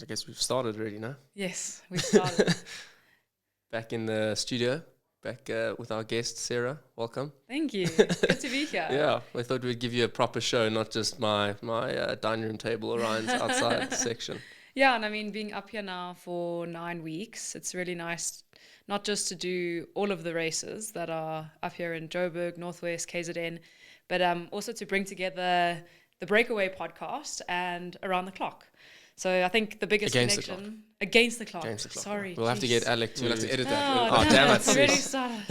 I guess we've started already, no? Yes, we started. Back in the studio, back with our guest, Sarah. Welcome. Thank you. Good to be here. Yeah, we thought we'd give you a proper show, not just my dining room table or Ryan's outside section. Yeah, and I mean, being up here now for 9 weeks, it's really nice not just to do all of the races that are up here in Joburg, Northwest, KZN, but also to bring together the Breakaway podcast and Around the Clock. So I think the biggest connection... Against the clock. Sorry. We'll have to get Alec We'll have to edit that. Oh, damn it. It's already started.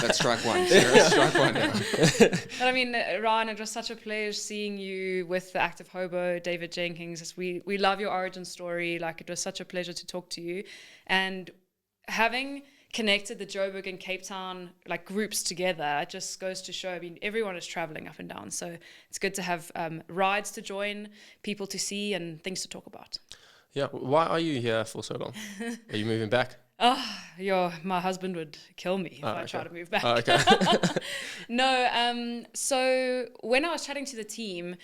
That's strike one. Sarah, strike one now. But I mean, Ryan, it was such a pleasure seeing you with the active Hobo, David Jenkins. We love your origin story. Like, it was such a pleasure to talk to you. And having connected the Joburg and Cape Town like groups together, it just goes to show, I mean, everyone is traveling up and down. So it's good to have rides to join, people to see, and things to talk about. Yeah, why are you here for so long? Are you moving back? My husband would kill me if I try to move back. Okay. No, so when I was chatting to the team,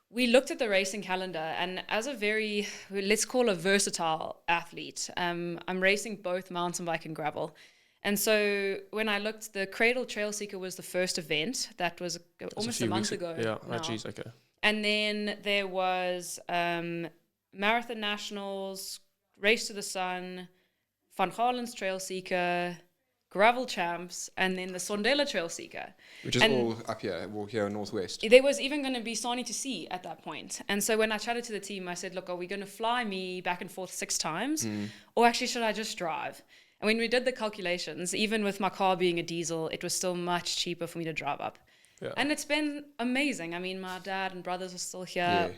we looked at the racing calendar, and as a very, let's call a versatile athlete, I'm racing both mountain bike and gravel. And so when I looked, the Cradle Trail Seeker was the first event. That was almost a month ago. Yeah, okay. And then there was Marathon Nationals, Race to the Sun, Van Galen's Trail Seeker, Gravel Champs, and then the Sondela Trail Seeker. Which is all up here, here in Northwest. There was even going to be Sani to see at that point. And so when I chatted to the team, I said, look, are we going to fly me back and forth 6 times? Or actually, should I just drive? And when we did the calculations, even with my car being a diesel, it was still much cheaper for me to drive up. Yeah. And it's been amazing. I mean, my dad and brothers are still here.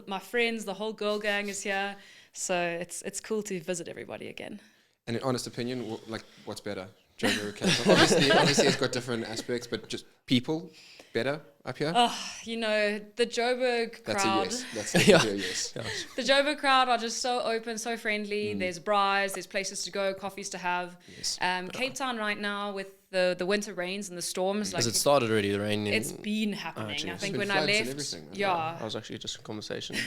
My friends, the whole girl gang is here. So it's cool to visit everybody again. And in honest opinion, what's better? Joburg or Cape Town? Obviously it's got different aspects, but just people better up here? The Joburg crowd. That's a yes. The Joburg crowd are just so open, so friendly. There's braais, there's places to go, coffees to have. Yes. Cape Town right now with the winter rains and the storms. Has it started already, the rain? It's been happening. I think when I left, I was actually just in conversation.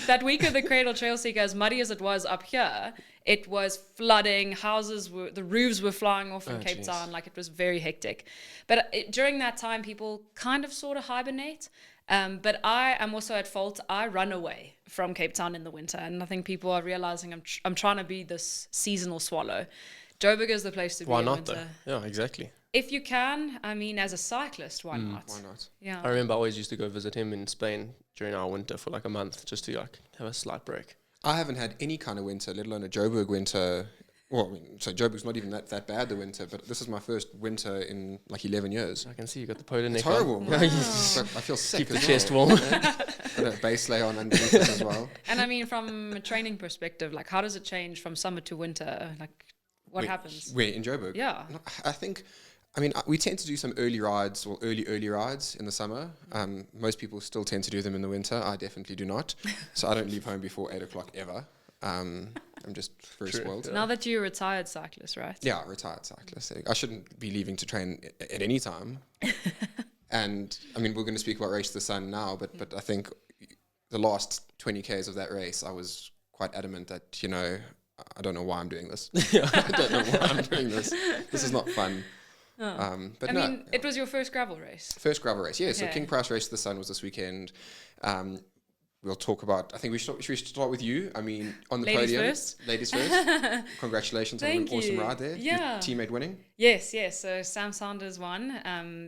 That week of the Cradle Trail Seeker, as muddy as it was up here, it was flooding. The roofs were flying off in Cape Town. Like, it was very hectic. But during that time, people kind of sort of hibernate. But I am also at fault. I run away from Cape Town in the winter, and I think people are realizing I'm trying to be this seasonal swallow. Joburg is the place to be. Why in not, winter. though? Yeah, exactly. If you can, I mean, as a cyclist, why not? Why not? Yeah. I remember I always used to go visit him in Spain during our winter for like a month, just to like have a slight break. I haven't had any kind of winter, let alone a Joburg winter. Well, I mean, so Joburg's not even that bad, the winter, but this is my first winter in like 11 years. I can see you got the polo neck. It's horrible. Wow. I feel sick. Keep the chest warm. Got a base layer on underneath it as well. And I mean, from a training perspective, like, how does it change from summer to winter? Like, what happens? Where, in Joburg? Yeah. I mean, we tend to do some early rides or early rides in the summer. Most people still tend to do them in the winter. I definitely do not. So I don't leave home before 8 o'clock ever. I'm just very spoiled. Now that you're a retired cyclist, right? Yeah, retired cyclist. I shouldn't be leaving to train at any time. And I mean, we're going to speak about Race to the Sun now, but I think the last 20 Ks of that race, I was quite adamant that, I don't know why I'm doing this. I don't know why I'm doing this. This is not fun. But it was your first gravel race. First gravel race, yeah. So King Price Race to the Sun was this weekend. We'll talk about, I think should we start with you? I mean, on the podium. Ladies first. Congratulations on an awesome ride there. Yeah. Your teammate winning. Yes. So Sam Sanders won.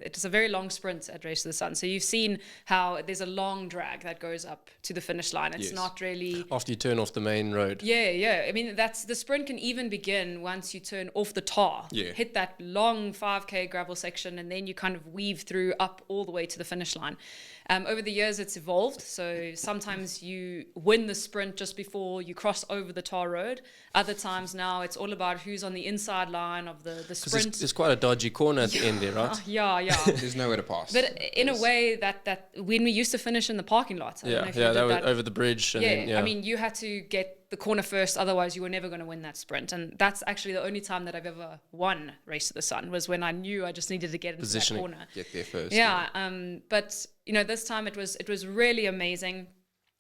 It was a very long sprint at Race to the Sun. So you've seen how there's a long drag that goes up to the finish line. It's not really... After you turn off the main road. Yeah. I mean, the sprint can even begin once you turn off the tar. Yeah. Hit that long 5K gravel section, and then you kind of weave through up all the way to the finish line. Over the years, it's evolved. So sometimes you win the sprint just before you cross over the tar road. Other times now, it's all about who's on the inside line of the sprint. It's quite a dodgy corner at the end there, right? Yeah. There's nowhere to pass. But in a way that when we used to finish in the parking lot. That was over the bridge. And I mean, you had to get the corner first, otherwise you were never going to win that sprint. And that's actually the only time that I've ever won Race to the Sun, was when I knew I just needed to get into that corner. Get there first. But this time it was really amazing.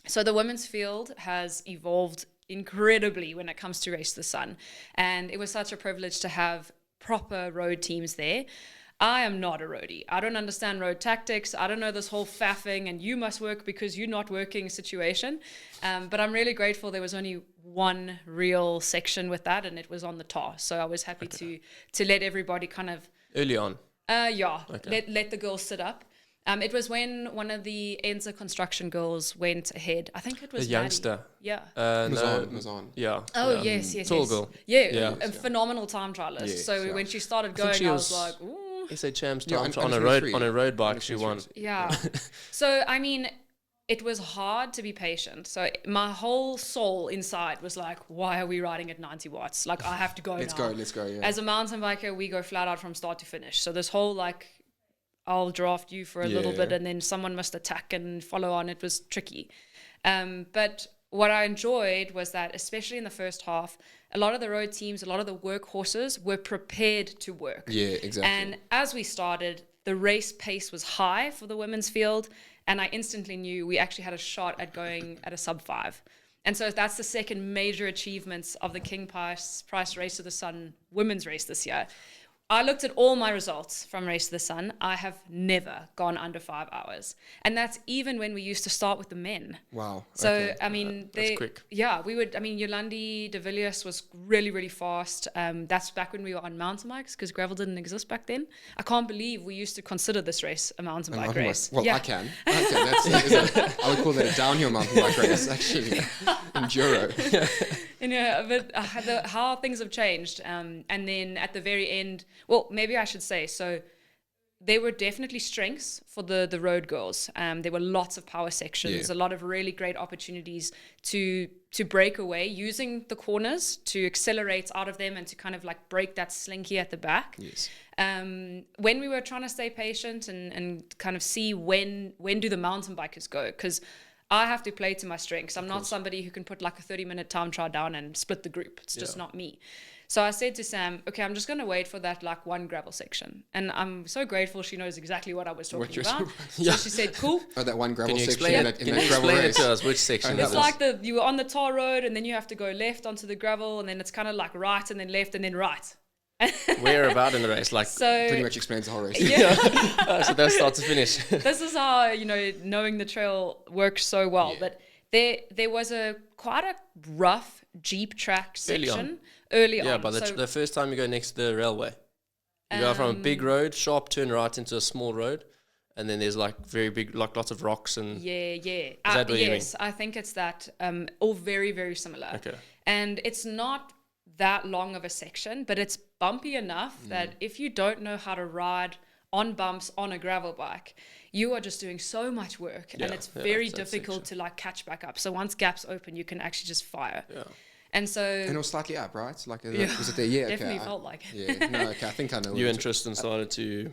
So the women's field has evolved incredibly when it comes to Race to the Sun. And it was such a privilege to have proper road teams there. I am not a roadie. I don't understand road tactics. I don't know this whole faffing and you must work because you're not working situation. But I'm really grateful there was only one real section with that, and it was on the tar. So I was happy to let everybody kind of... Early on? Let the girls sit up. It was when one of the Enza construction girls went ahead. I think it was a youngster. Maddie. Yeah. Mazan. Yeah. Oh, yes. Tall girl. Yeah, a phenomenal time trialist. Yeah, so when she started going, I was like, ooh. SA Champs Yeah, on a road bike she won. Yeah. So, I mean, it was hard to be patient. So my whole soul inside was like, why are we riding at 90 watts? Like, I have to go Let's now. go, yeah. As a mountain biker, we go flat out from start to finish. So this whole, like, I'll draft you for a little bit and then someone must attack and follow on. It was tricky. But what I enjoyed was that, especially in the first half, a lot of the road teams, a lot of the workhorses were prepared to work. Yeah, exactly. And as we started, the race pace was high for the women's field, and I instantly knew we actually had a shot at going at a sub 5. And so that's the second major achievements of the King Price Race to the Sun women's race this year. I looked at all my results from Race to the Sun. I have never gone under 5 hours. And that's even when we used to start with the men. Wow. So, okay. I mean, that's quick. Yeah, we would, I mean, Yolandi de Villiers was really, really fast. That's back when we were on mountain bikes because gravel didn't exist back then. I can't believe we used to consider this race a mountain bike race. Well, yeah. I can. I would call that a downhill mountain bike race, actually. Enduro. You know, but how things have changed. And then at the very end, well, maybe I should say, so there were definitely strengths for the road girls. There were lots of power sections, a lot of really great opportunities to break away using the corners to accelerate out of them and to kind of like break that slinky at the back. Yes. When we were trying to stay patient and kind of see when do the mountain bikers go, because I have to play to my strengths. I'm not somebody who can put like a 30-minute time trial down and split the group. It's just not me. So I said to Sam, okay, I'm just going to wait for that like one gravel section. And I'm so grateful she knows exactly what I was talking about. So she said, cool. Oh, that one gravel Can you section explain, in that can you gravel explain it race. to us? Which section? It's like you were on the tar road and then you have to go left onto the gravel and then it's kind of like right and then left and then right. Where about in the race? Like so pretty much explains the whole race. so that's start to finish. This is how, you know, knowing the trail works so well. Yeah. But there was quite a rough Jeep track section early on. Yeah, but the first time you go next to the railway, you go from a big road, sharp turn right into a small road, and then there's like very big, like lots of rocks and. Yeah. Is that what you mean? Yes, I think it's that. All very, very similar. Okay. And it's not that long of a section, but it's bumpy enough that if you don't know how to ride on bumps on a gravel bike, you are just doing so much work and it's very difficult to like catch back up. So once gaps open, you can actually just fire. Yeah. And so And it was slightly up, right? Like, was it there? Yeah, definitely okay. felt like it. Yeah, no, okay, I think I know. You and Tristan started to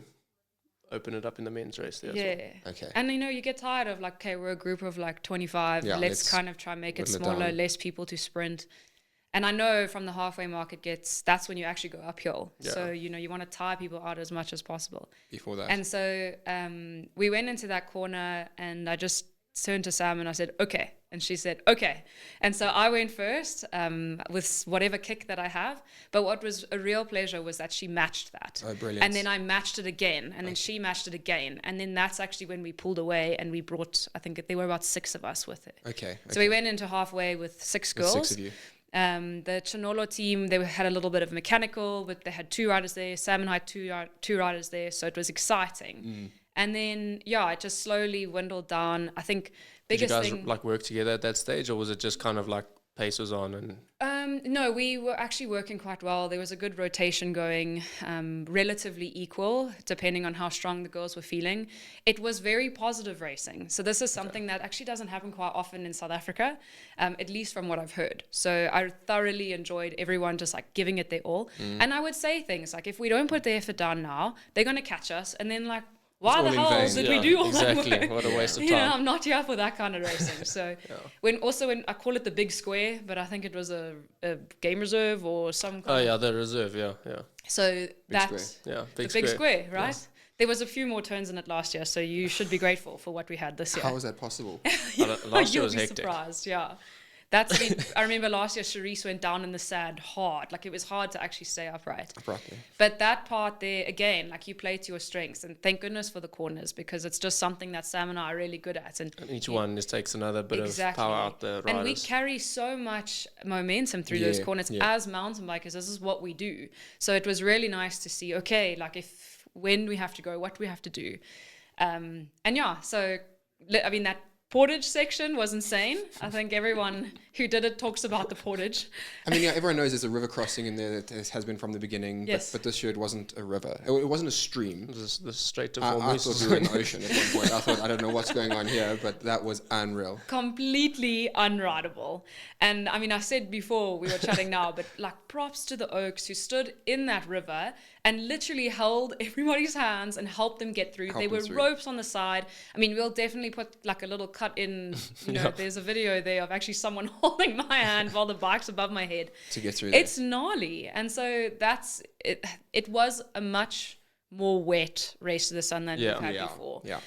open it up in the men's race there. Yeah. Okay. And you know, you get tired of like, okay, we're a group of like 25. Yeah, let's kind of try and make it whittle it smaller, down. less people to sprint. And I know from the halfway mark, that's when you actually go uphill. Yeah. So, you know, you want to tire people out as much as possible. Before that. And so we went into that corner and I just turned to Sam and I said, okay. And she said, okay. And so I went first with whatever kick that I have. But what was a real pleasure was that she matched that. Oh, brilliant. And then I matched it again. And then she matched it again. And then that's actually when we pulled away and we brought, I think there were about 6 of us with it. Okay. So we went into halfway with 6 girls. With 6 of you. The Chinolo team, they had a little bit of mechanical, but they had 2 riders there. Sam and I had two riders there, so it was exciting. And then, it just slowly dwindled down. I think Did you biggest guys thing... like work together at that stage, or was it just kind of like pace was on and... No, we were actually working quite well. There was a good rotation going, relatively equal, depending on how strong the girls were feeling. It was very positive racing. So this is something that actually doesn't happen quite often in South Africa, at least from what I've heard. So I thoroughly enjoyed everyone just like giving it their all. And I would say things like, if we don't put the effort down now, they're going to catch us. And then like, why the hell did we do all that work? Exactly, what a waste of time. You know, I'm not here for that kind of racing. So when I call it the big square, but I think it was a game reserve or some kind Oh yeah, the reserve, yeah. So Big that's square. Yeah, the big square, right? Yes. There was a few more turns in it last year, so you should be grateful for what we had this year. How was that possible? Last year You'll was be hectic. surprised, yeah. That's been, I remember last year Charisse went down in the sand hard. Like, it was hard to actually stay upright. Abruptly. But that part there, again, like, you play to your strengths. And thank goodness for the corners, because it's just something that Sam and I are really good at. And each one just takes another bit of power out the riders. And we carry so much momentum through those corners. As mountain bikers, this is what we do. So it was really nice to see, okay, like, when we have to go, what we have to do. And yeah, so, I mean, that portage section was insane. I think everyone who did it talks about the portage. I mean, yeah, everyone knows there's a river crossing in there that has been from the beginning, Yes. but this year it wasn't a river. It wasn't a stream. It was the Strait of I Hormuz. thought we were in the ocean at one point. I thought, I don't know what's going on here, but that was unreal. Completely unrideable. And I mean, I said before, we were chatting now, but like, props to the Oaks who stood in that river and literally held everybody's hands and helped them get through. There were ropes on the side. I mean, we'll definitely put like a little cut in, you know, there's a video there of actually someone holding my hand while the bike's above my head. To get through there. It's gnarly. And so that's it. It was a much more wet race to the sun than we've had before. Yeah.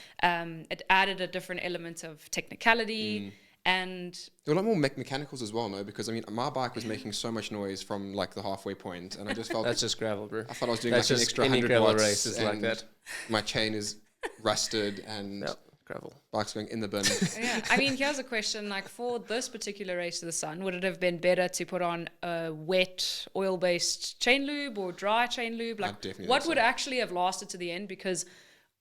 It added a different element of technicality. And there were a lot more mechanicals as well, no? Because I mean, my bike was making so much noise from like the halfway point, and I just felt That's just gravel, bro. I thought I was doing That's like an just extra any 100 gravel watts, race is like and that. My chain is rusted, and Gravel. bike's going in the bin. yeah, I mean, here's a question: like, for this particular race to the sun, would it have been better to put on a wet oil-based chain lube or dry chain lube? Like, what would actually have lasted to the end? Because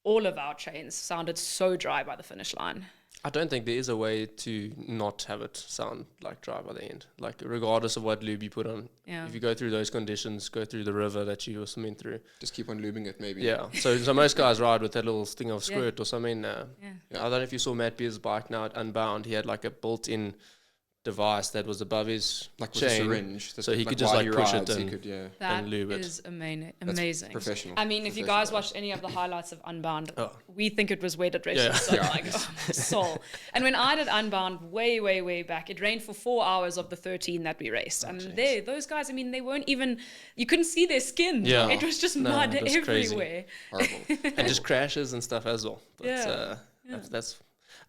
all of our chains sounded so dry by the finish line. I don't think there is a way to not have it sound like dry by the end. Like, regardless of what lube you put on, if you go through those conditions, go through the river that you were swimming through. Just keep on lubing it, maybe. Yeah. So most guys ride with that little thing of squirt or something. I don't know if you saw Matt Beer's bike now at Unbound. He had like a built-in device that was above his like with chain, a syringe, so he could just like push it and, That lube it. is amazing. That's professional. I mean, if you guys watched any of the highlights of Unbound, we think it was wet at races. So like, oh, my soul. And when I did Unbound way, way, way back, it rained for 4 hours of the 13 that we raced. And those guys, I mean, they weren't even, you couldn't see their skin. Yeah. It was just mud everywhere. Horrible. And just crashes and stuff as well. But,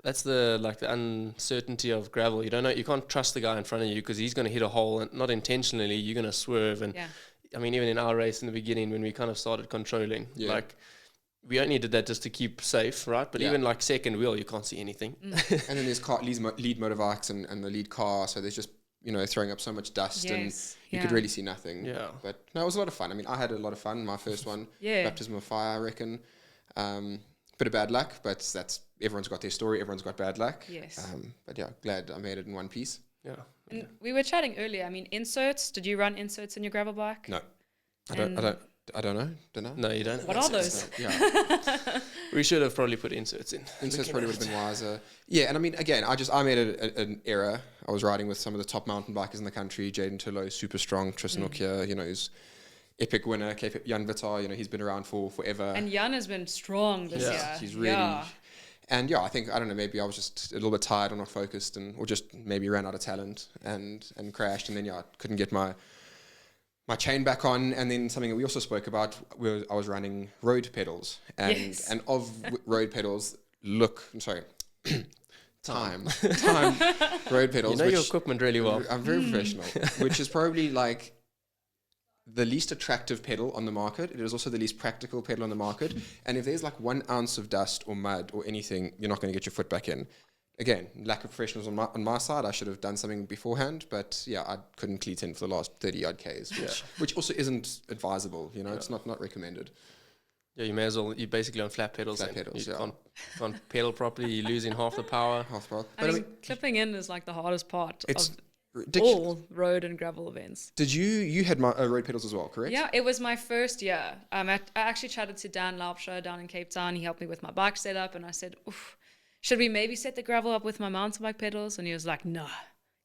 that's the uncertainty of gravel. You don't know, you can't trust the guy in front of you because he's going to hit a hole, and not intentionally. You're going to swerve, and I mean, even in our race in the beginning when we kind of started controlling, like, we only did that just to keep safe, right? But even like second wheel, you can't see anything. And then there's lead motorbikes and the lead car, so there's just, you know, throwing up so much dust, and you could really see nothing. Yeah. But no, it was a lot of fun. I mean, I had a lot of fun. My first one, baptism of fire, I reckon. Bit of bad luck, but that's, everyone's got their story. Everyone's got bad luck. Yes. But yeah, glad I made it in one piece. Yeah. And we were chatting earlier. I mean, inserts. Did you run inserts in your gravel bike? No, I don't know. Don't know. No, you don't. What are those? Yeah. We should have probably put inserts in. Inserts probably would have been wiser. Yeah, and I mean, again, I made an error. I was riding with some of the top mountain bikers in the country. Jaden Turlo, super strong. Tristan Okia, you know, who's epic winner. Jan Vitar, you know, he's been around for forever. And Jan has been strong this year. He's really... And yeah, I think, I don't know, maybe I was just a little bit tired or not focused, or just maybe ran out of talent and crashed. And then, I couldn't get my chain back on. And then something that we also spoke about, I was running road pedals. And road pedals, time road pedals. You know your equipment really well. I'm very professional, which is probably like the least attractive pedal on the market. It is also the least practical pedal on the market. And if there's like 1 ounce of dust or mud or anything, you're not going to get your foot back in. Again, lack of professionals on my side. I should have done something beforehand, but yeah, I couldn't cleat in for the last 30 odd Ks, which also isn't advisable. You know, it's not recommended. Yeah, you may as well. You're basically on flat pedals. You can't pedal properly. You're losing half the power. But I mean, clipping in is like the hardest part. It's ridiculous. All road and gravel events. Did you had my road pedals as well, correct? Yeah, it was my first year. I actually chatted to Dan Laupscher down in Cape Town. He helped me with my bike setup, and I said, should we maybe set the gravel up with my mountain bike pedals? And he was like, no,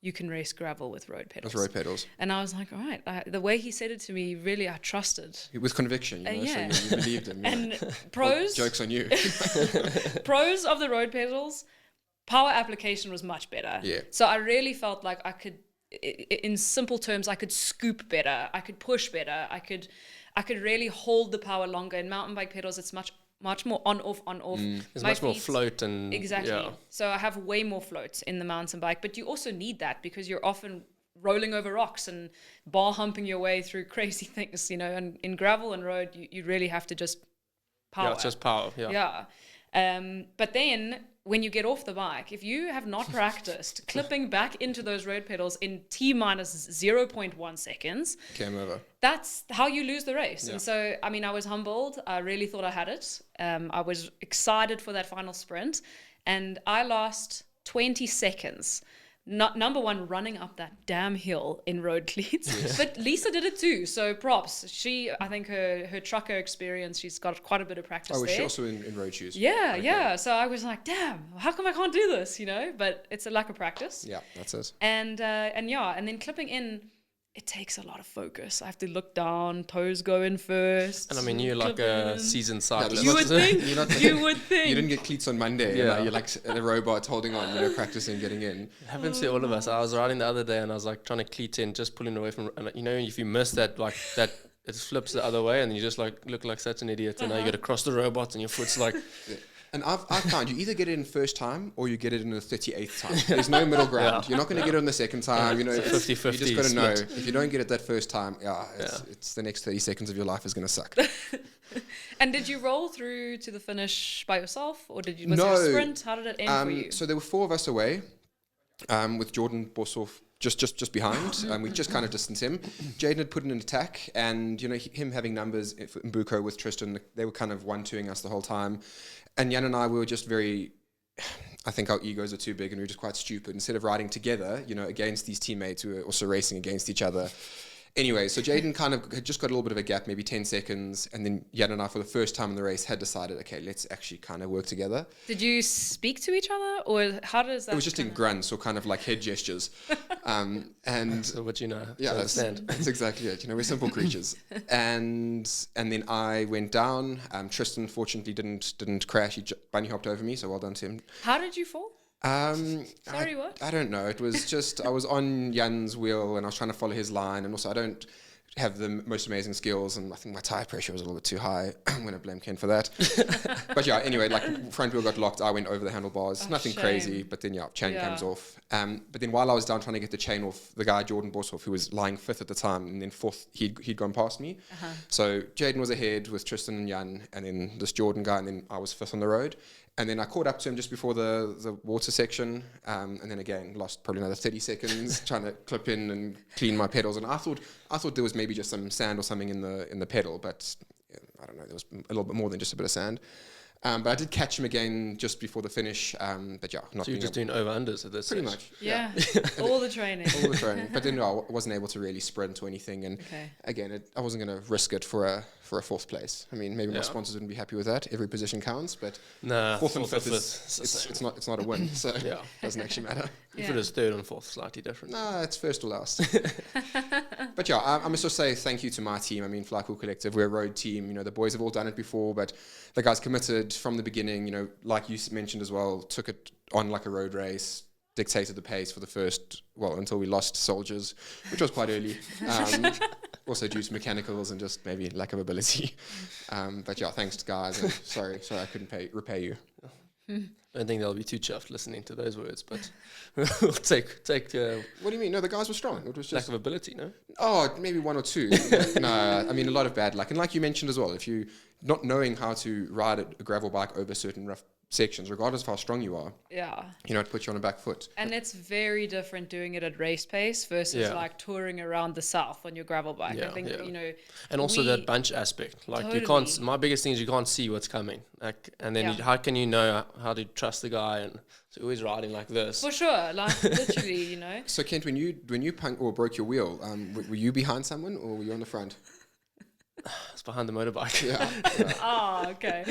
you can race gravel with road pedals. With road pedals. And I was like, all right. The way he said it to me, really, I trusted. With conviction, you know, so you believed him. And pros... Joke's on you. Pros of the road pedals, power application was much better. Yeah. So I really felt like I could, in simple terms, I could scoop better. I could push better. I could really hold the power longer. In mountain bike pedals, it's much much more on off. There's much more float and exactly. So I have way more float in the mountain bike, but you also need that because you're often rolling over rocks and bar humping your way through crazy things, you know. And in gravel and road, you really have to just power. Yeah, it's just power. Yeah. But then when you get off the bike, if you have not practiced clipping back into those road pedals in T minus 0.1 seconds, game over. That's how you lose the race. Yeah. And so, I mean, I was humbled. I really thought I had it. I was excited for that final sprint, and I lost 20 seconds. Number one, running up that damn hill in road cleats. But Lisa did it too, so props. I think her trucker experience, she's got quite a bit of practice there. Was she also in road shoes? Yeah, yeah. So I was like, damn, how come I can't do this, you know? But it's a lack of practice. Yeah, that's it. And then clipping in, it takes a lot of focus. I have to look down, toes go in first. And I mean, you're like a seasoned cyclist. You would think. You would think. You didn't get cleats on Monday. Yeah. You're like a robot holding on, practicing getting in. It happens to all of us. I was riding the other day and I was like trying to cleat in, just pulling away from, and if you miss that, like that, it flips the other way and you just like look like such an idiot. And now you got to cross the robot and your foot's like... Yeah. And I've found you either get it in first time or you get it in the 38th time. There's no middle ground. You're not going to get it on the second time. It's a 50-50 you just got to know. split. If you don't get it that first time, it's the next 30 seconds of your life is going to suck. And did you roll through to the finish by yourself, or was it a sprint? How did it end for you? So there were 4 of us away, with Jordan Boshoff just behind. We just kind of distanced him. Jaden had put in an attack, and him having numbers in Buko with Tristan, they were kind of 1-2ing us the whole time. And Jan and I were just I think our egos are too big and we were just quite stupid. Instead of riding together, against these teammates who were also racing against each other. Anyway, so Jaden kind of had just got a little bit of a gap, maybe 10 seconds. And then Jan and I, for the first time in the race, had decided, okay, let's actually kind of work together. Did you speak to each other, or how does that? It was just in grunts or kind of like head gestures. And so what yeah, that's exactly it. We're simple creatures. And then I went down. Tristan fortunately didn't crash. He bunny hopped over me, so well done to him. How did you fall? Sorry, what? I don't know. It was just I was on Jan's wheel and I was trying to follow his line, and also I don't have the most amazing skills, and I think my tire pressure was a little bit too high. I'm going to blame Ken for that. But yeah, anyway, like front wheel got locked. I went over the handlebars. Nothing crazy, but then chain comes off. But then while I was down trying to get the chain off, the guy Jordan Boshoff, who was lying 5th at the time, and then 4th, he'd gone past me. So Jaden was ahead with Tristan and Jan, and then this Jordan guy, and then I was 5th on the road. And then I caught up to him just before the water section, and then again lost probably another 30 seconds trying to clip in and clean my pedals. And I thought there was maybe just some sand or something in the pedal, but I don't know. There was a little bit more than just a bit of sand. But I did catch him again just before the finish. But yeah, not. So you're just doing over-unders at this pretty stage? much. Yeah, all the training. All the training. But then I wasn't able to really sprint or anything. And again, I wasn't going to risk it for a 4th place. I mean, maybe my sponsors wouldn't be happy with that. Every position counts, but 4th and 5th it's not a win. So it doesn't actually matter. If it is 3rd and 4th, slightly different. No, it's first or last. But yeah, I must just say thank you to my team. I mean, Fly Cool Collective, we're a road team. The boys have all done it before, but the guys committed from the beginning. Like you mentioned as well, took it on like a road race, dictated the pace for the first, until we lost soldiers, which was quite early. Also due to mechanicals and just maybe lack of ability. But yeah, thanks to guys. And sorry I couldn't repay you. I don't think they'll be too chuffed listening to those words, but we'll take. What do you mean? No, the guys were strong. It was just lack of ability, no? Oh, maybe 1 or 2. No, I mean a lot of bad luck. And like you mentioned as well, if you not knowing how to ride a gravel bike over certain rough sections, regardless of how strong you are, it puts you on a back foot. And it's very different doing it at race pace versus like touring around the south on your gravel bike. I think and also that bunch aspect. Like you can't. My biggest thing is you can't see what's coming. Like, and then how can you know how to trust the guy? And so always riding like this. For sure, like literally, So Kent, when you punked or broke your wheel, were you behind someone or were you on the front? It's behind the motorbike. Oh, okay.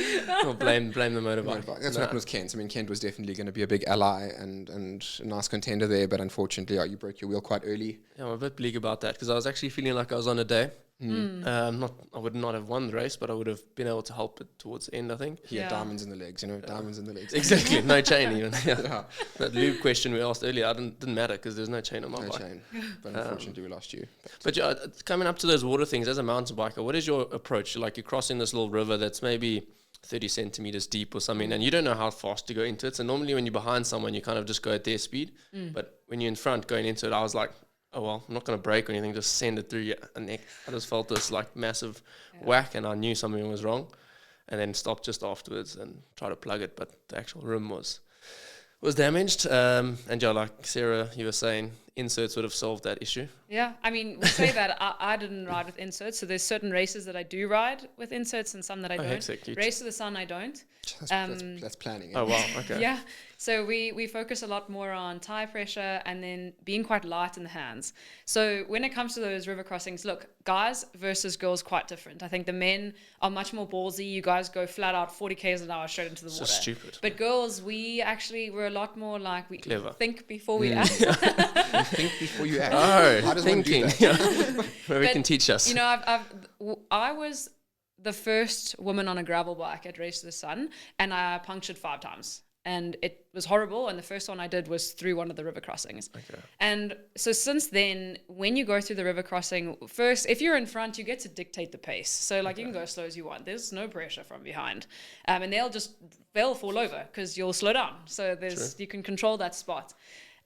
Well, blame the motorbike. That's what happened with Kent. I mean, Kent was definitely going to be a big ally and a nice contender there, but unfortunately, you broke your wheel quite early. Yeah, I'm a bit bleak about that because I was actually feeling like I was on a day. I would not have won the race, but I would have been able to help it towards the end, I think. He had diamonds in the legs, diamonds in the legs. Exactly, no chain even. That lube question we asked earlier, didn't matter because there's no chain on my bike. No chain, but unfortunately we lost you. But coming up to those water things, as a mountain biker, what is your approach? Like you're crossing this little river that's maybe 30 centimeters deep or something, and you don't know how fast to go into it. So normally when you're behind someone, you kind of just go at their speed. But when you're in front going into it, I was like, oh, well, I'm not going to break or anything, just send it through your neck. I just felt this like massive whack, and I knew something was wrong, and then stopped just afterwards and tried to plug it, but the actual rim was damaged. And yeah, like Sarah, you were saying, inserts would have solved that issue. Yeah, I mean, we say that I didn't ride with inserts, so there's certain races that I do ride with inserts and some that I don't. Hectic. Race to the Sun, I don't. That's planning. Oh, wow, okay. Yeah, so we focus a lot more on tire pressure and then being quite light in the hands. So when it comes to those river crossings, look, guys versus girls quite different. I think the men are much more ballsy. You guys go flat out 40 k's an hour straight into the water. So stupid. But girls, we're a lot more like we Clever. think before we act. You think before you act. Oh, How does one do thinking. that? Maybe you can teach us. You know, I was the first woman on a gravel bike at Race to the Sun, and I punctured 5 times. And it was horrible. And the first one I did was through one of the river crossings. Okay. And so since then, when you go through the river crossing, first, if you're in front, you get to dictate the pace. So like you can go as slow as you want. There's no pressure from behind. And they'll fall over because you'll slow down. So you can control that spot.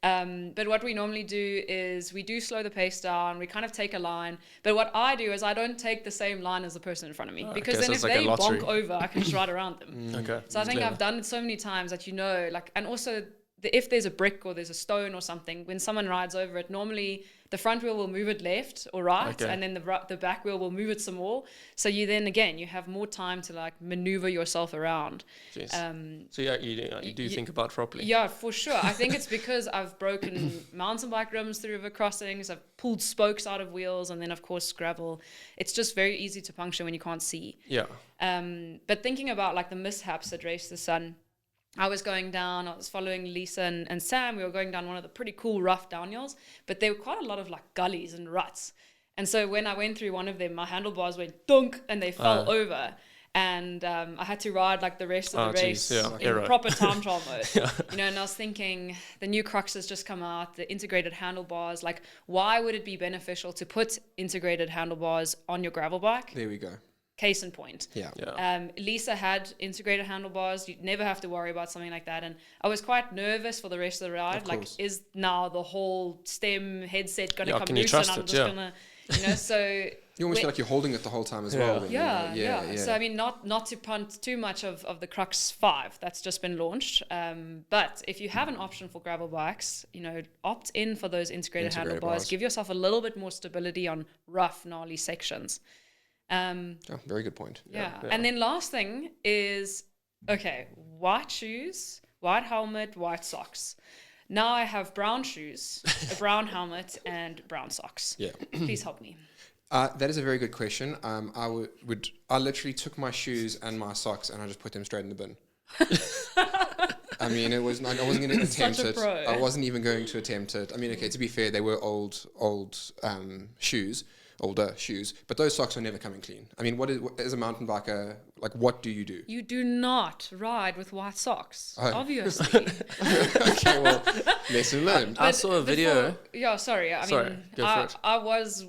But what we normally do is we do slow the pace down. We kind of take a line. But what I do is I don't take the same line as the person in front of me. Because then if they bonk over, I can just ride around them. Okay. So I think I've done it so many times that and also if there's a brick or there's a stone or something, when someone rides over it, normally the front wheel will move it left or right, and then the back wheel will move it some more. So you have more time to like maneuver yourself around. So yeah, you do think about properly. Yeah, for sure. I think it's because I've broken mountain bike rims through river crossings. I've pulled spokes out of wheels, and then of course gravel. It's just very easy to puncture when you can't see. Yeah. But thinking about like the mishaps at Race to the Sun, I was following Lisa and Sam. We were going down one of the pretty cool rough downhills, but there were quite a lot of like gullies and ruts. And so when I went through one of them, my handlebars went dunk and they fell over. And I had to ride like the rest of the race in proper time trial mode. And I was thinking, the new Crux has just come out, the integrated handlebars. Like, why would it be beneficial to put integrated handlebars on your gravel bike? There we go. Case in point. Yeah. Lisa had integrated handlebars. You'd never have to worry about something like that. And I was quite nervous for the rest of the ride. Like, is now the whole stem headset going to come loose? And I'm just going to, so... You almost feel like you're holding it the whole time as well. Yeah. So, I mean, not to punt too much of the Crux 5 that's just been launched. But if you have an option for gravel bikes, opt in for those integrated handlebars. Give yourself a little bit more stability on rough, gnarly sections. Very good point. Yeah. And then last thing is, white shoes, white helmet, white socks. Now I have brown shoes, a brown helmet, and brown socks. Yeah. Please help me. That is a very good question. I literally took my shoes and my socks and I just put them straight in the bin. I mean, I wasn't going to attempt it. I wasn't even going to attempt it. I mean, to be fair, they were older shoes, but those socks are never coming clean. I mean, as a mountain biker, what do you do? You do not ride with white socks, obviously. Okay, well, lesson learned. I saw a video. I was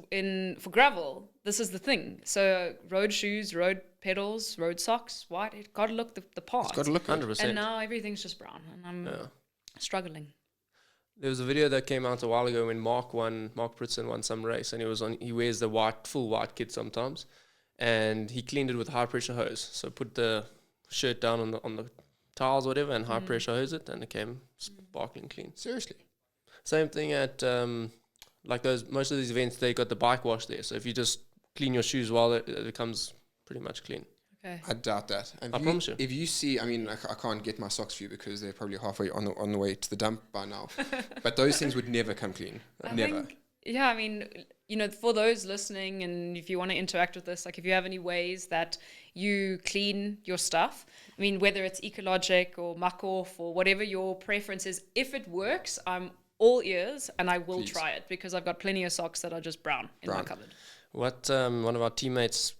for gravel. This is the thing. So road shoes, road pedals, road socks, white. It got to look the part. It's got to look 100%. And now everything's just brown, and I'm struggling. There was a video that came out a while ago when Mark Pritson won some race, and he wears the full white kit sometimes, and he cleaned it with high pressure hose. So put the shirt down on the tiles or whatever, and high pressure hose it, and it came sparkling clean. Seriously. Same thing at most of these events, they got the bike wash there. So if you just clean your shoes while it becomes pretty much clean. Okay. I doubt that. I promise you. If you see, I mean, I can't get my socks for you because they're probably halfway on the way to the dump by now. But those things would never come clean. Never. I mean, for those listening, and if you want to interact with us, like if you have any ways that you clean your stuff, I mean, whether it's Ecologic or Muck Off or whatever your preference is, if it works, I'm all ears and I will try it because I've got plenty of socks that are just brown in my cupboard. What one of our teammates,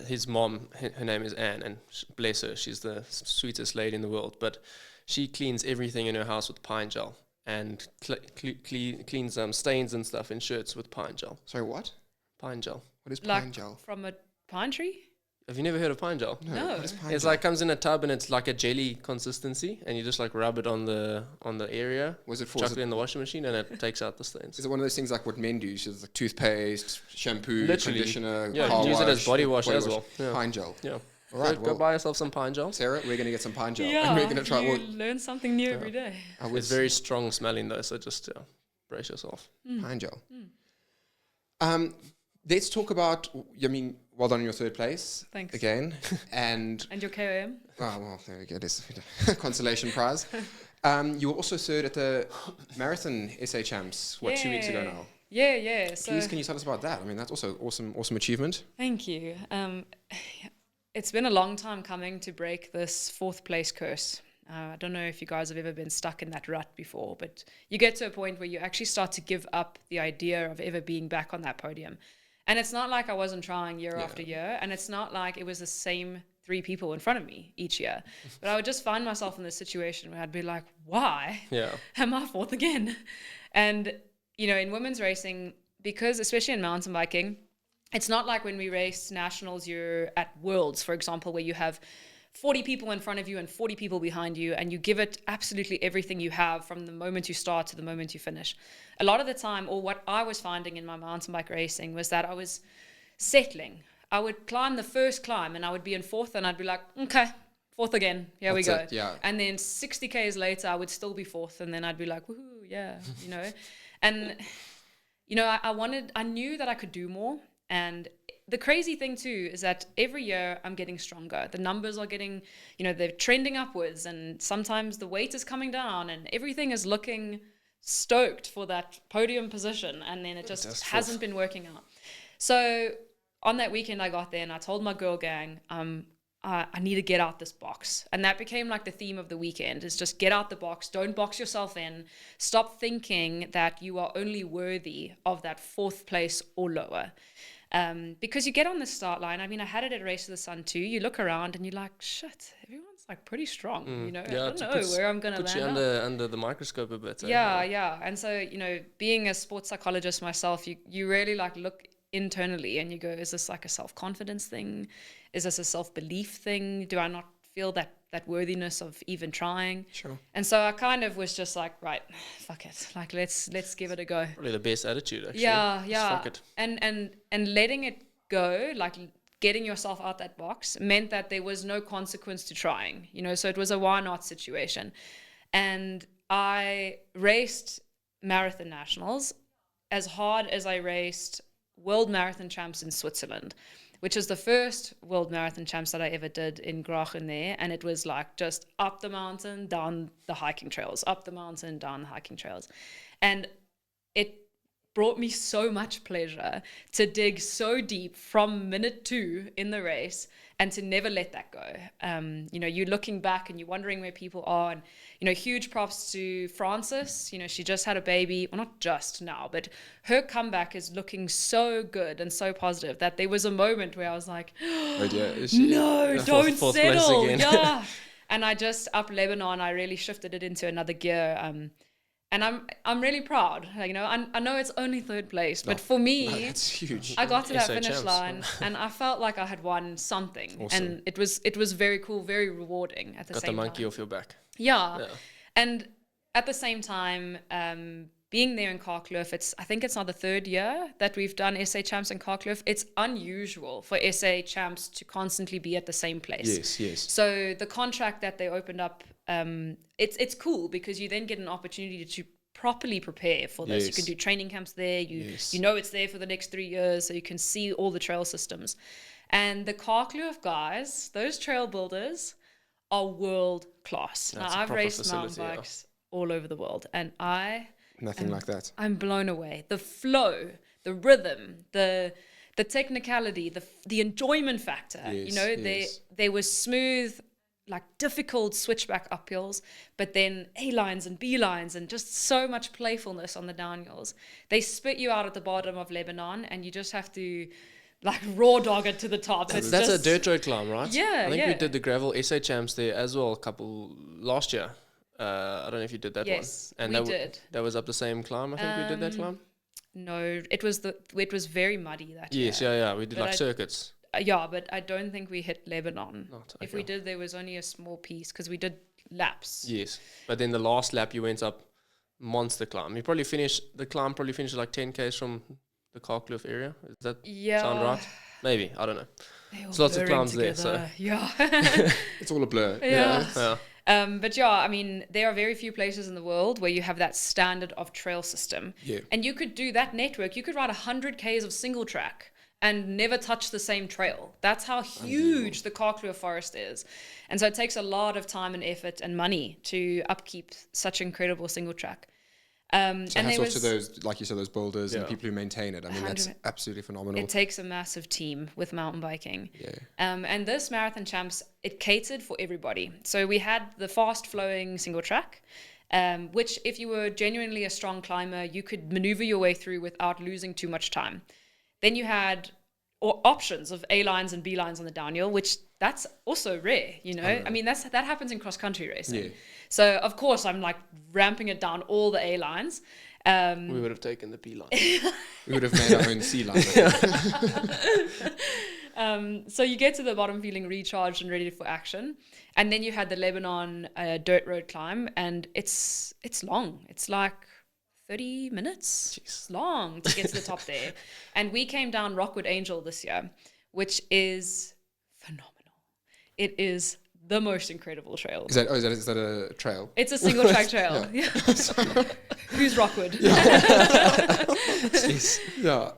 his mom, her name is Anne, and bless her, she's the sweetest lady in the world, but she cleans everything in her house with pine gel and cleans stains and stuff in shirts with pine gel. Sorry, what? Pine gel. What is pine gel? From a pine tree? Have you never heard of pine gel? No. What is pine It's gel? like comes in a tub and it's like a jelly consistency, and you just like rub it on the area. Was it for? Chuck it in the washing machine, and it takes out the stains. Is it one of those things like what men do? It's just like toothpaste, shampoo, Literally. conditioner, Yeah, you car can use it as wash, body wash as well. Yeah. Pine gel. Yeah. All right. Go buy yourself some pine gel. Sarah, we're going to get some pine gel. Yeah, And we're going to try. you learn something new every day. It's very strong smelling though, so just brace yourself. Pine gel. Let's talk about, I mean, well done on your third place. Thanks. Again. And your KOM? oh, well, there we go. There's a consolation prize. You were also third at the Marathon SA Champs, 2 weeks ago now? Yeah. So Please, can you tell us about that? I mean, that's also awesome achievement. thank you. It's been a long time coming to break this 4th place curse. I don't know if you guys have ever been stuck in that rut before, but you get to a point where you actually start to give up the idea of ever being back on that podium. And it's not like I wasn't trying year after year, and it's not like it was the same 3 people in front of me each year. But I would just find myself in this situation where I'd be like, why am I 4th again? And, you know, in women's racing, because especially in mountain biking, it's not like when we race nationals, you're at Worlds, for example, where you have 40 people in front of you and 40 people behind you, and you give it absolutely everything you have from the moment you start to the moment you finish. A lot of the time, or what I was finding in my mountain bike racing, was that I was settling. I would climb the first climb and I would be in 4th and I'd be like, okay, 4th again, here we go. It, yeah. And then 60 Ks later, I would still be 4th, and then I'd be like, woohoo, yeah, you know. And, you know, I knew that I could do more. And the crazy thing too is that every year I'm getting stronger. The numbers are getting, you know, they're trending upwards, and sometimes the weight is coming down, and everything is looking stoked for that podium position, and then it just hasn't been working out. So on that weekend I got there and I told my girl gang, I need to get out this box. And that became like the theme of the weekend, is just get out the box. Don't box yourself in. Stop thinking that you are only worthy of that 4th place or lower. Because you get on the start line. I mean, I had it at Race to the Sun too. You look around and you're like, shit, everyone's like pretty strong. You know, I don't know where I'm going to land. Put you under the microscope a bit. Yeah. And so, you know, being a sports psychologist myself, you really like look internally and you go, is this like a self-confidence thing? Is this a self-belief thing? Do I not feel that worthiness of even trying? Sure. And so I kind of was just like, right, fuck it. Like, let's give it a go. Probably the best attitude, actually. Yeah. Just fuck it. And letting it go, like getting yourself out that box, meant that there was no consequence to trying, you know, so it was a why not situation. And I raced marathon nationals as hard as I raced World Marathon Champs in Switzerland, which is the first World Marathon Champs that I ever did in Grachen there. And it was like just up the mountain, down the hiking trails, up the mountain, down the hiking trails. And it brought me so much pleasure to dig so deep from minute 2 in the race and to never let that go. You know, you're looking back and you're wondering where people are. And, you know, huge props to Frances. You know, she just had a baby. Well, not just now, but her comeback is looking so good and so positive that there was a moment where I was like, Oh, dear. no, don't fourth place settle. again. Yeah. And I just, up Lebanon, I really shifted it into another gear. And I'm really proud. Like, you know, I know it's only 3rd place, but for me, that's huge. I got to that SA finish champs. line and I felt like I had won something. Awesome. And it was very cool, very rewarding at the Got same time. the monkey off your back. Yeah. And at the same time, being there in Carkloof, I think it's now the 3rd year that we've done SA Champs in Carkloof. It's unusual for SA Champs to constantly be at the same place. Yes. So the contract that they opened up, it's cool because you then get an opportunity to properly prepare for this. You can do training camps there. You know it's there for the next 3 years, so you can see all the trail systems. And the Carkloof guys, those trail builders, are world class. Now, I've raced mountain bikes all over the world, and Nothing like that. I'm blown away. The flow, the rhythm, the technicality, the enjoyment factor. You know, there was smooth, like difficult switchback uphills, but then A lines and B lines and just so much playfulness on the downhills. They spit you out at the bottom of Lebanon, and you just have to like raw dog it to the top. That's a dirt road climb, right? Yeah, I think we did the gravel SA Champs there as well last year. I don't know if you did that one. Yes, and we did. That was up the same climb. I think we did that climb. No, it was very muddy that year. Yes, yeah. We did But circuits. but I don't think we hit Lebanon. If we did, there was only a small piece because we did laps. Yes, but then the last lap you went up monster climb. You probably finished like 10Ks from the Kalkloof area. Does that sound right? Maybe, I don't know. There's lots of climbs together. There, so yeah. It's all a blur. Yeah. But yeah, I mean, there are very few places in the world where you have that standard of trail system. Yeah. And you could do that network. You could ride 100 Ks of single track and never touch the same trail. That's how huge the Kalkloof forest is. And so it takes a lot of time and effort and money to upkeep such incredible single track. So hats off to those, like you said, those builders and people who maintain it. I mean, that's absolutely phenomenal. It takes a massive team with mountain biking. Yeah. And this Marathon Champs, it catered for everybody. So we had the fast-flowing single track, which if you were genuinely a strong climber, you could maneuver your way through without losing too much time. Then you had options of A lines and B lines on the downhill, which that's also rare, you know? I mean, that happens in cross-country racing. Yeah. So, of course, I'm like ramping it down all the A lines. We would have taken the B line. We would have made our own C line. So you get to the bottom feeling recharged and ready for action. And then you had the Lebanon dirt road climb, and it's long. It's like 30 minutes. Jeez. Long to get to the top there. And we came down Rockwood Angel this year, which is phenomenal. It is the most incredible trail. Is that a trail? It's a single track trail. Yeah. Who's Rockwood?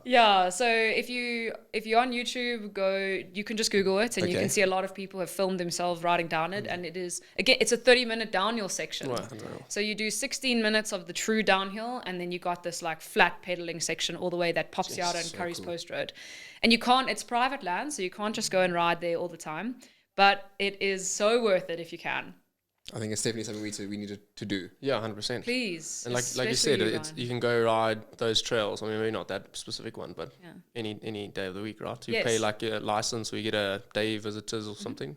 Yeah. So if you're on YouTube, you can just Google it, and you can see a lot of people have filmed themselves riding down it, and it is, again, it's a 30-minute downhill section. Wow. So you do 16 minutes of the true downhill, and then you got this like flat pedaling section all the way that pops you out on Curry's Post Road. And it's private land, so you can't just go and ride there all the time. But it is so worth it if you can. I think it's definitely something we need to do. Yeah, 100%. Please. And like you said, you can go ride those trails. I mean, maybe not that specific one, but any day of the week, right? You pay like a license, or you get a day visitors or something.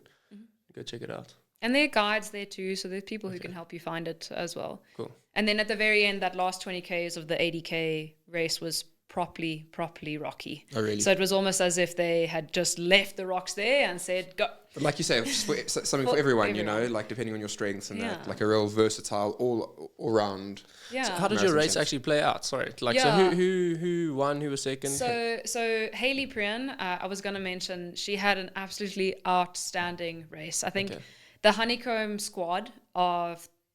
Go check it out. And there are guides there too, so there's people who can help you find it as well. Cool. And then at the very end, that last 20 Ks of the 80K race was properly rocky. Oh, really? So it was almost as if they had just left the rocks there and said, go. But like you say, something for everyone, you know, like depending on your strengths and that, like a real versatile all round. Yeah. So how did your race actually play out? Sorry. So who won? Who was second? So Hayley Prian, I was going to mention, she had an absolutely outstanding race. I think the Honeycomb squad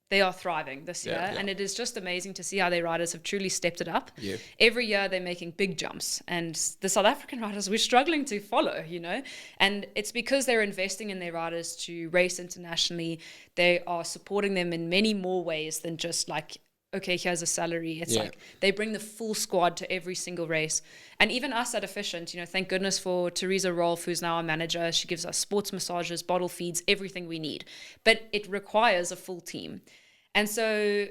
they are thriving this year, and it is just amazing to see how their riders have truly stepped it up. Yeah. Every year they're making big jumps, and the South African riders, we're struggling to follow, you know, and it's because they're investing in their riders to race internationally. They are supporting them in many more ways than just like, okay, here's a salary. It's like they bring the full squad to every single race. And even us at Efficient, you know, thank goodness for Teresa Rolfe, who's now our manager. She gives us sports massages, bottle feeds, everything we need. But it requires a full team. And so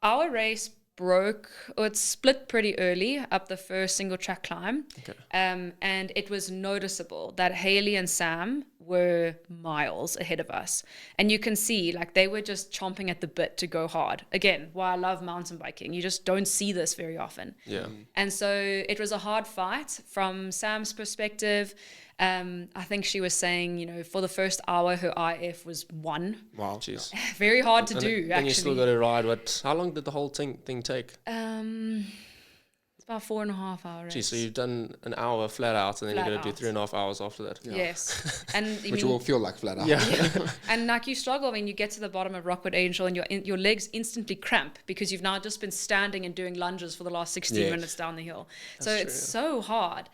our race it split pretty early up the first single track climb. Okay. And it was noticeable that Hayley and Sam were miles ahead of us. And you can see, like, they were just chomping at the bit to go hard. Again, why I love mountain biking. You just don't see this very often. Yeah. And so it was a hard fight from Sam's perspective. I think she was saying, you know, for the first hour, her IF was 1. Wow. Jeez. Very hard to do, actually. And you still got to ride. How long did the whole thing take? It's about 4.5 hours. Geez, so you've done an hour flat out, and then you're going to do 3.5 hours after that. Yeah. Yes. And which will feel like flat out. Yeah. And like you struggle, I mean, you get to the bottom of Rockwood Angel and your legs instantly cramp because you've now just been standing and doing lunges for the last 16 minutes down the hill. So it's so hard.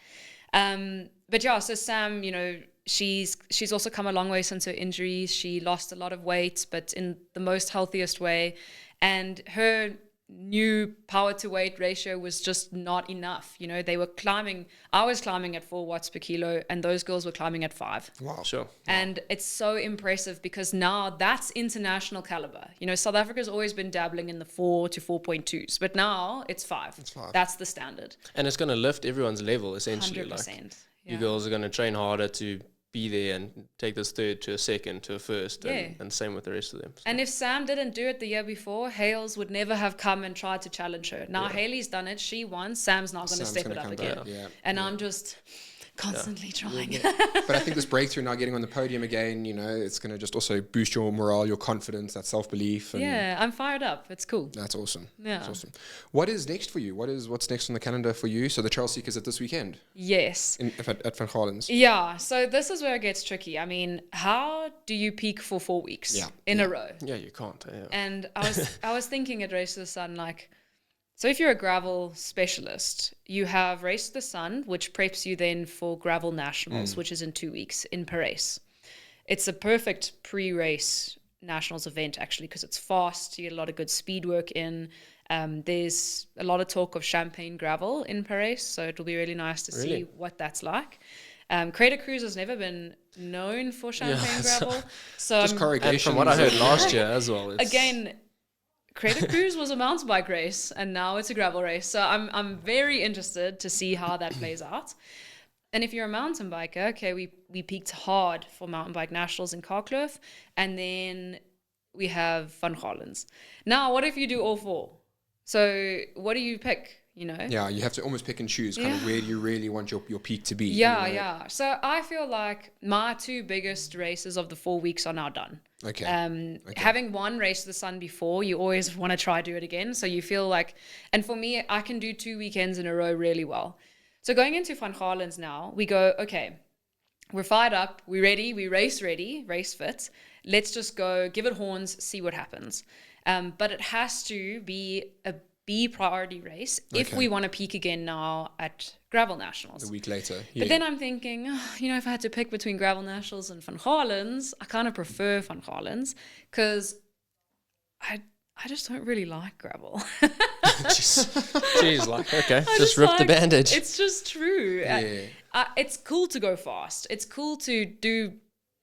But yeah, so Sam, you know, she's also come a long way since her injuries. She lost a lot of weight, but in the most healthiest way. And her new power to weight ratio was just not enough. You know, I was climbing at 4 watts per kilo, and those girls were climbing at 5. Wow. Sure. And it's so impressive because now that's international caliber. You know, South Africa's always been dabbling in the 4 to 4.2s, but now it's 5. That's the standard. And it's going to lift everyone's level, essentially. 100%. You girls are going to train harder to be there and take this third to a second to a first, and same with the rest of them. So. And if Sam didn't do it the year before, Hales would never have come and tried to challenge her. Now Hayley's done it, she won, Sam's not going to step it up again. And I'm just Constantly trying. But I think this breakthrough now, getting on the podium again, it's going to just also boost your morale, your confidence, that self-belief. And I'm fired up. It's cool. That's awesome. Yeah. That's awesome. What is next for you? What's next on the calendar for you? So the Trail Seekers at this weekend? Yes. At Van Galen's? Yeah. So this is where it gets tricky. I mean, how do you peak for 4 weeks in a row? Yeah, you can't. Yeah. And I was thinking at Race to the Sun, like, so if you're a gravel specialist, you have Race to the Sun, which preps you then for Gravel Nationals, which is in 2 weeks in Paris. It's a perfect pre-race nationals event, actually, because it's fast. You get a lot of good speed work in. There's a lot of talk of Champagne gravel in Paris, so it'll be really nice to see what that's like. Crater Cruise has never been known for Champagne gravel. So just corrugation. And from what I heard last year as well. Again, Crater Cruise was a mountain bike race, and now it's a gravel race. So I'm very interested to see how that plays out. And if you're a mountain biker, okay, we peaked hard for mountain bike nationals in Karkloof, and then we have Van Galen's. Now, what if you do all 4? So what do you pick? Yeah, you have to almost pick and choose kind of where you really want your peak to be. Yeah. So I feel like my 2 biggest races of the 4 weeks are now done. Okay. Having won Race to the Sun before, you always want to try do it again. So you feel like, and for me, I can do 2 weekends in a row really well. So going into Van Galen's now, we go, okay, we're fired up, we're ready, we race ready, race fit. Let's just go, give it horns, see what happens. But it has to be a B priority race if we want to peak again now at Gravel Nationals. A week later. Yeah. But then I'm thinking, if I had to pick between Gravel Nationals and Van Galen's, I kind of prefer Van Galen's because I just don't really like gravel. Jeez, like, okay, just rip the bandage. It's just true. Yeah. It's cool to go fast. It's cool to do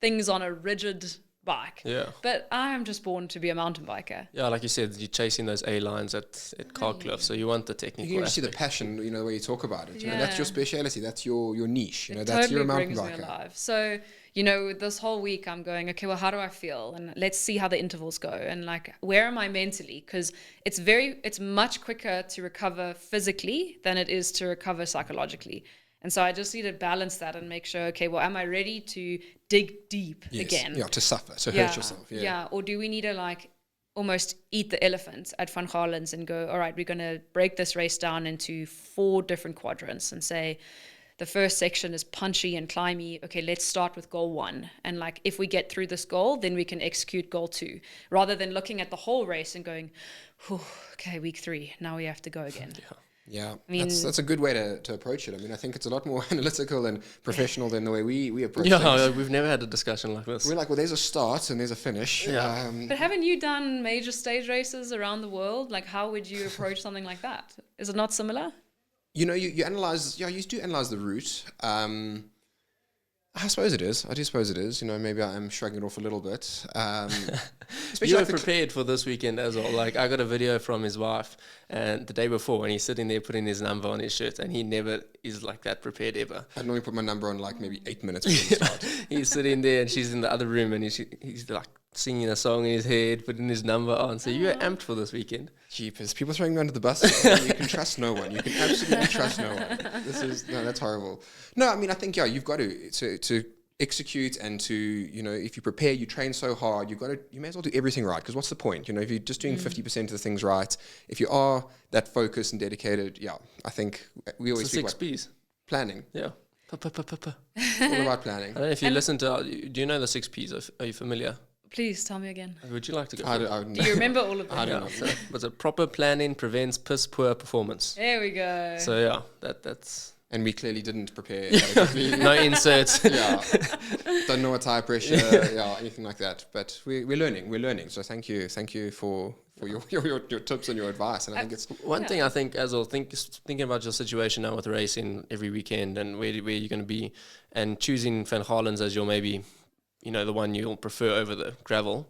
things on a rigid bike. Yeah. But I am just born to be a mountain biker. Yeah, like you said, you're chasing those A lines at Karkloof, so you want the technical You can see the aspect. passion, the way you talk about it. That's your speciality. That's your niche. That's totally your mountain brings me biker. alive. So, this whole week I'm going, okay, well, how do I feel? And let's see how the intervals go. And like, where am I mentally? Because it's much quicker to recover physically than it is to recover psychologically. And so I just need to balance that and make sure, okay, well, am I ready to dig deep again? Yeah, to suffer, to hurt yourself. Yeah, or do we need to almost eat the elephant at Van Galen's and go, all right, we're going to break this race down into 4 different quadrants and say the first section is punchy and climby. Okay, let's start with goal 1. And if we get through this goal, then we can execute goal 2, rather than looking at the whole race and going, okay, week 3, now we have to go again. Yeah, that's a good way to approach it. I mean, I think it's a lot more analytical and professional than the way we approach things. Yeah, we've never had a discussion like this. We're like, well, there's a start and there's a finish. Yeah. But haven't you done major stage races around the world? How would you approach something like that? Is it not similar? You analyze, you do analyze the route. I suppose it is. I do suppose it is. Maybe I am shrugging it off a little bit. You were prepared for this weekend as well. I got a video from his wife and the day before, and he's sitting there putting his number on his shirt, and he never is like that prepared ever. I normally put my number on maybe 8 minutes before the start. He's sitting there, and she's in the other room, and he's like singing a song in his head, putting his number on. So you were amped for this weekend. Jeepers, people throwing me under the bus. You can trust no one. You can absolutely trust no one. That's horrible. No, I mean, I think you've got to execute and to if you prepare, you train so hard, you may as well do everything right, because what's the point? If you're just doing 50% of the things right, if you are that focused and dedicated, I think we always speak about 6 P's planning. Yeah. All about planning. I don't know if you listen to. Do you know the 6 P's? Are you familiar? Please tell me again. Would you like to go? Do you remember all of them? I don't know. So, was it proper planning prevents piss poor performance? There we go. So that's. And we clearly didn't prepare adequately. No inserts. Don't know what tire pressure, anything like that. But we're learning. So thank you for your tips and your advice. And I think it's one thing I think as well. Thinking about your situation now with racing every weekend and where you're going to be, and choosing Van Galen's as your maybe, the one you'll prefer over the gravel.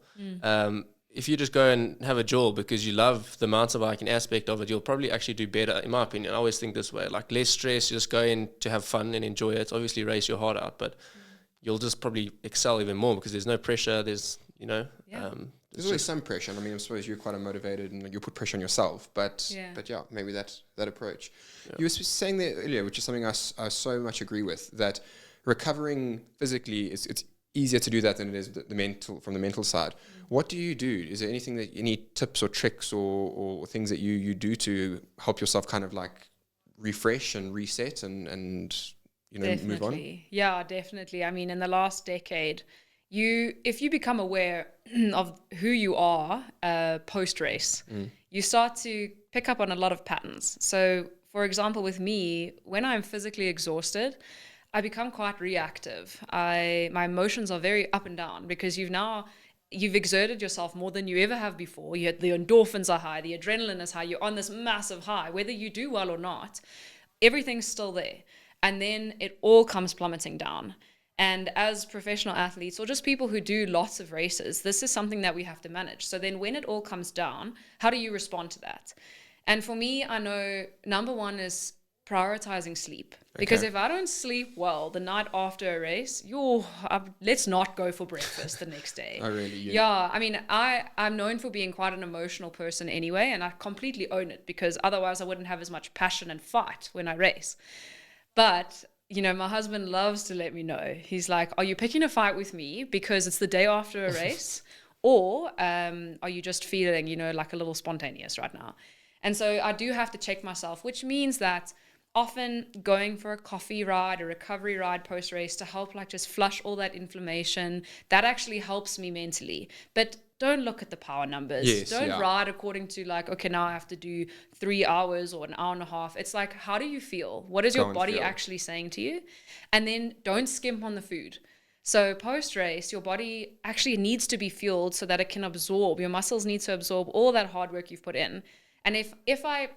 If you just go and have a jaw because you love the mountain biking aspect of it, you'll probably actually do better, in my opinion. I always think this way, less stress, you just go in to have fun and enjoy it. Obviously race your heart out, but you'll just probably excel even more because there's no pressure, there's you know. There's always some pressure. I mean, I suppose you're quite motivated and you put pressure on yourself, but maybe that approach. Yeah. You were saying there earlier, which is something I so much agree with, that recovering physically it's easier to do that than it is from the mental side. What do you do? Is there any tips or tricks or things that you do to help yourself kind of like refresh and reset and move on? Yeah, definitely. I mean, in the last decade, if you become aware of who you are post-race, you start to pick up on a lot of patterns. So, for example, with me, when I'm physically exhausted, I become quite reactive. My emotions are very up and down because you've exerted yourself more than you ever have before. The endorphins are high, the adrenaline is high, you're on this massive high. Whether you do well or not, everything's still there. And then it all comes plummeting down. And as professional athletes or just people who do lots of races, this is something that we have to manage. So then when it all comes down, how do you respond to that? And for me, I know number one is prioritizing sleep. Because if I don't sleep well the night after a race, let's not go for breakfast the next day. Oh, really? Yeah. I mean, I'm known for being quite an emotional person anyway, and I completely own it because otherwise I wouldn't have as much passion and fight when I race. But my husband loves to let me know. He's like, are you picking a fight with me because it's the day after a race? Or are you just feeling, like a little spontaneous right now? And so I do have to check myself, which means that often going for a coffee ride, a recovery ride post-race to help like just flush all that inflammation, that actually helps me mentally. But don't look at the power numbers. Don't ride according to like, okay, now I have to do 3 hours or an hour and a half. It's like, how do you feel? What is your body actually saying to you? And then don't skimp on the food. So post-race, your body actually needs to be fueled so that it can absorb. Your muscles need to absorb all that hard work you've put in. And if I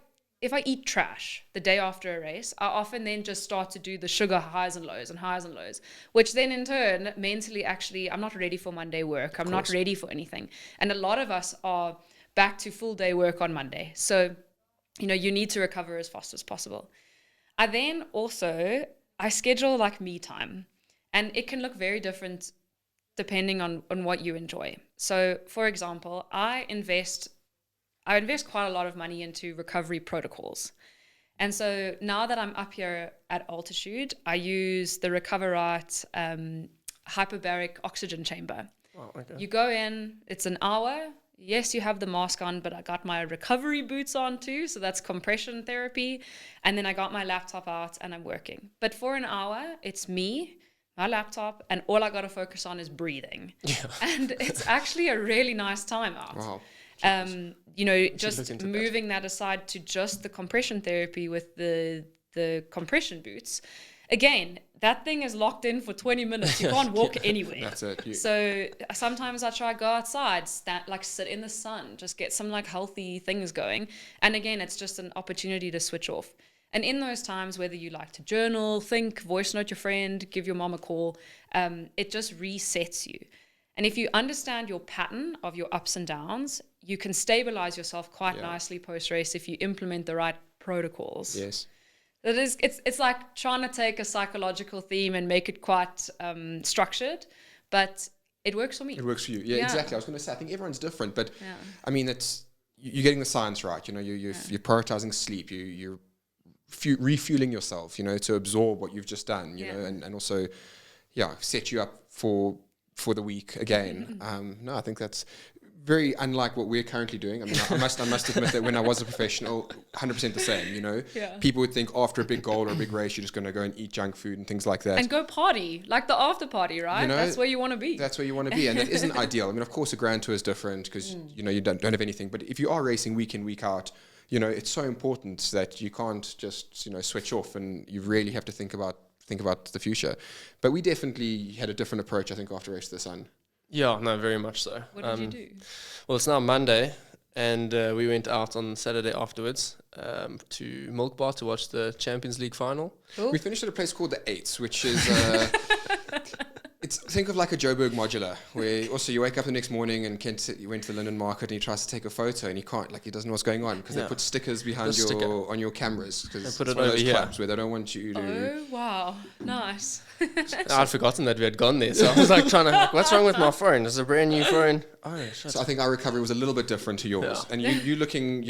eat trash the day after a race, I often then just start to do the sugar highs and lows, which then in turn, mentally, actually, I'm not ready for Monday work. I'm not ready for anything. And a lot of us are back to full day work on Monday. So, you need to recover as fast as possible. I schedule like me time, and it can look very different depending on what you enjoy. So, for example, I invest quite a lot of money into recovery protocols. And so now that I'm up here at altitude, I use the Recoverite hyperbaric oxygen chamber. Oh, okay. You go in, it's an hour. Yes, you have the mask on, but I got my recovery boots on too. So that's compression therapy. And then I got my laptop out and I'm working. But for an hour, it's me, my laptop, and all I got to focus on is breathing. Yeah. And it's actually a really nice time out. Wow. Just moving that aside to just the compression therapy with the compression boots. Again, that thing is locked in for 20 minutes. You can't walk anywhere. That's it. So sometimes I try to go outside, sit in the sun, just get some like healthy things going. And again, it's just an opportunity to switch off. And in those times, whether you like to journal, think, voice note your friend, give your mom a call, it just resets you. And if you understand your pattern of your ups and downs, you can stabilize yourself quite nicely post-race if you implement the right protocols. Yes. It's like trying to take a psychological theme and make it quite structured, but it works for me. It works for you. Yeah, exactly. I was going to say, I think everyone's different, but I mean, you're getting the science right. You're prioritizing sleep. You're refueling yourself, to absorb what you've just done, and also, set you up for the week again. I think that's very unlike what we're currently doing. I mean, I must admit that when I was a professional, 100% the same, People would think after a big goal or a big race, you're just going to go and eat junk food and things like that. And go party, like the after party, right? That's where you want to be. That's where you want to be. And that isn't ideal. I mean, of course, a Grand Tour is different because, you don't have anything. But if you are racing week in, week out, it's so important that you can't just, switch off, and you really have to think about the future. But we definitely had a different approach, I think, after Race to the Sun. Yeah, no, very much so. What did you do? Well, it's now Monday, and we went out on Saturday afterwards to Milk Bar to watch the Champions League final. Cool. We finished at a place called the Eights, which is think of like a Joburg modular, where also you wake up the next morning and you went to the Linden Market and he tries to take a photo and he can't, like he doesn't know what's going on because they put stickers behind on your cameras because it's one of those clubs where they don't want you to. Oh wow, nice. I'd forgotten that we had gone there, so I was like trying to, what's wrong with my phone? It's a brand new phone. Oh shit. So I think our recovery was a little bit different to yours, and you looking,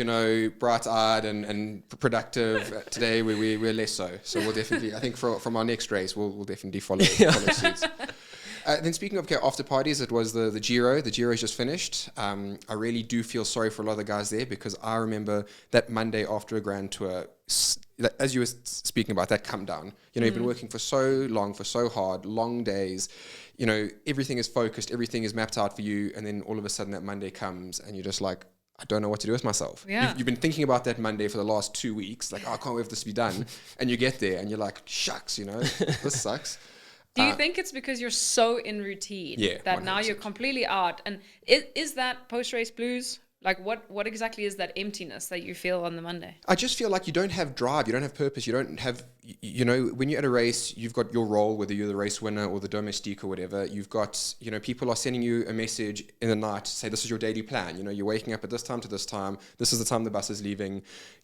bright-eyed and productive. Today we're less so. So we'll definitely, I think from our next race we'll definitely follow suit. Then speaking of after parties, it was the Giro. The Giro is just finished. I really do feel sorry for a lot of the guys there because I remember that Monday after a Grand Tour, as you were speaking about, that come down. You've been working for so long, for so hard, long days. Everything is focused, everything is mapped out for you, and then all of a sudden that Monday comes and you're just like, I don't know what to do with myself. Yeah. You've been thinking about that Monday for the last 2 weeks, like, I can't wait for this to be done. And you get there and you're like, shucks, this sucks. Do you think it's because you're so in routine that 100%. Now you're completely out? And is that post-race blues? Like what exactly is that emptiness that you feel on the Monday? I just feel like you don't have drive, you don't have purpose, you don't have, when you're at a race, you've got your role, whether you're the race winner or the domestique or whatever. You've got, people are sending you a message in the night to say, this is your daily plan. You're waking up at this time to this time. This is the time the bus is leaving.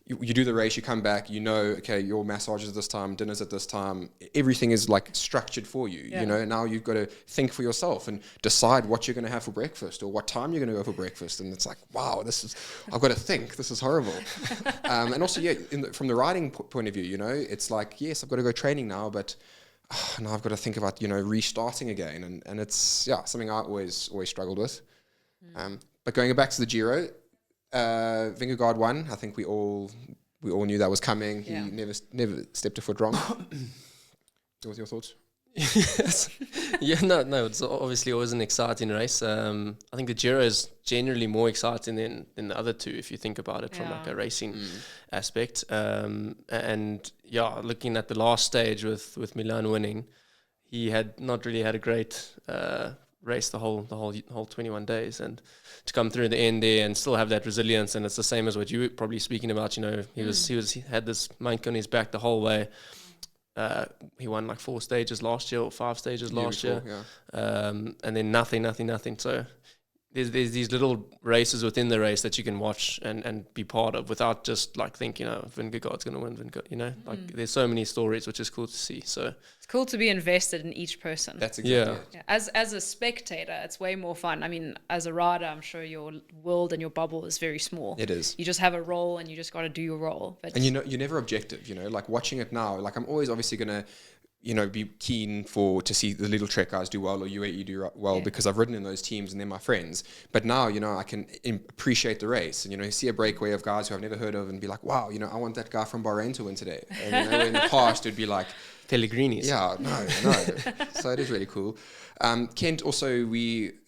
You do the race, you come back, okay, your massage is at this time, dinner's at this time. Everything is like structured for you, Now you've got to think for yourself and decide what you're going to have for breakfast or what time you're going to go for breakfast. And it's like, wow, I've got to think, this is horrible. And also, from the riding point of view, it's like, yes, I've got to go training now, but now I've got to think about, restarting again. And it's, something I always struggled with. But going back to the Giro, Vingegaard won. I think we all knew that was coming. He never stepped a foot wrong. What were your thoughts? No, it's obviously always an exciting race. I think the Giro is generally more exciting than the other two if you think about it from like a racing aspect. Looking at the last stage with Milan winning, he had not really had a great race the whole 21 days, and to come through the end there and still have that resilience. And it's the same as what you were probably speaking about. He had this monkey on his back the whole way. He won like 4 stages last year or 5 stages last year. And then nothing. So there's these little races within the race that you can watch and be part of without just like thinking, Vingegaard's going to win. Like there's so many stories, which is cool to see. So it's cool to be invested in each person. That's exactly it. As a spectator, it's way more fun. I mean, as a rider, I'm sure your world and your bubble is very small. It is. You just have a role and you just got to do your role. But and you're never objective. Like watching it now, like I'm always obviously going to be keen to see the little Trek guys do well or UAE do well because I've ridden in those teams and they're my friends. But now, I can appreciate the race and, see a breakaway of guys who I've never heard of and be like, wow, I want that guy from Bahrain to win today. And, in the past, it'd be like, Pellegrini's. Yeah, no. So it is really cool. Kent also,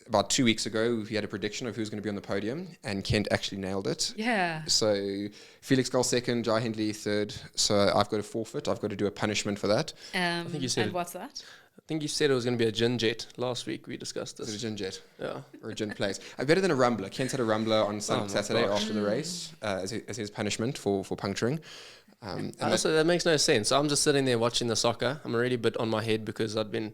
about 2 weeks ago, we had a prediction of who's going to be on the podium, and Kent actually nailed it. Yeah. So Felix Gull second, Jai Hindley third. So I've got to forfeit. I've got to do a punishment for that. I think you said. And what's that? I think you said it was going to be a gin jet last week. We discussed this. A gin jet. Yeah. Or a gin place. Better than a rumbler. Kent had a rumbler on Saturday after the race as his punishment for puncturing. And also, that makes no sense. So I'm just sitting there watching the soccer. I'm already a bit on my head because I'd been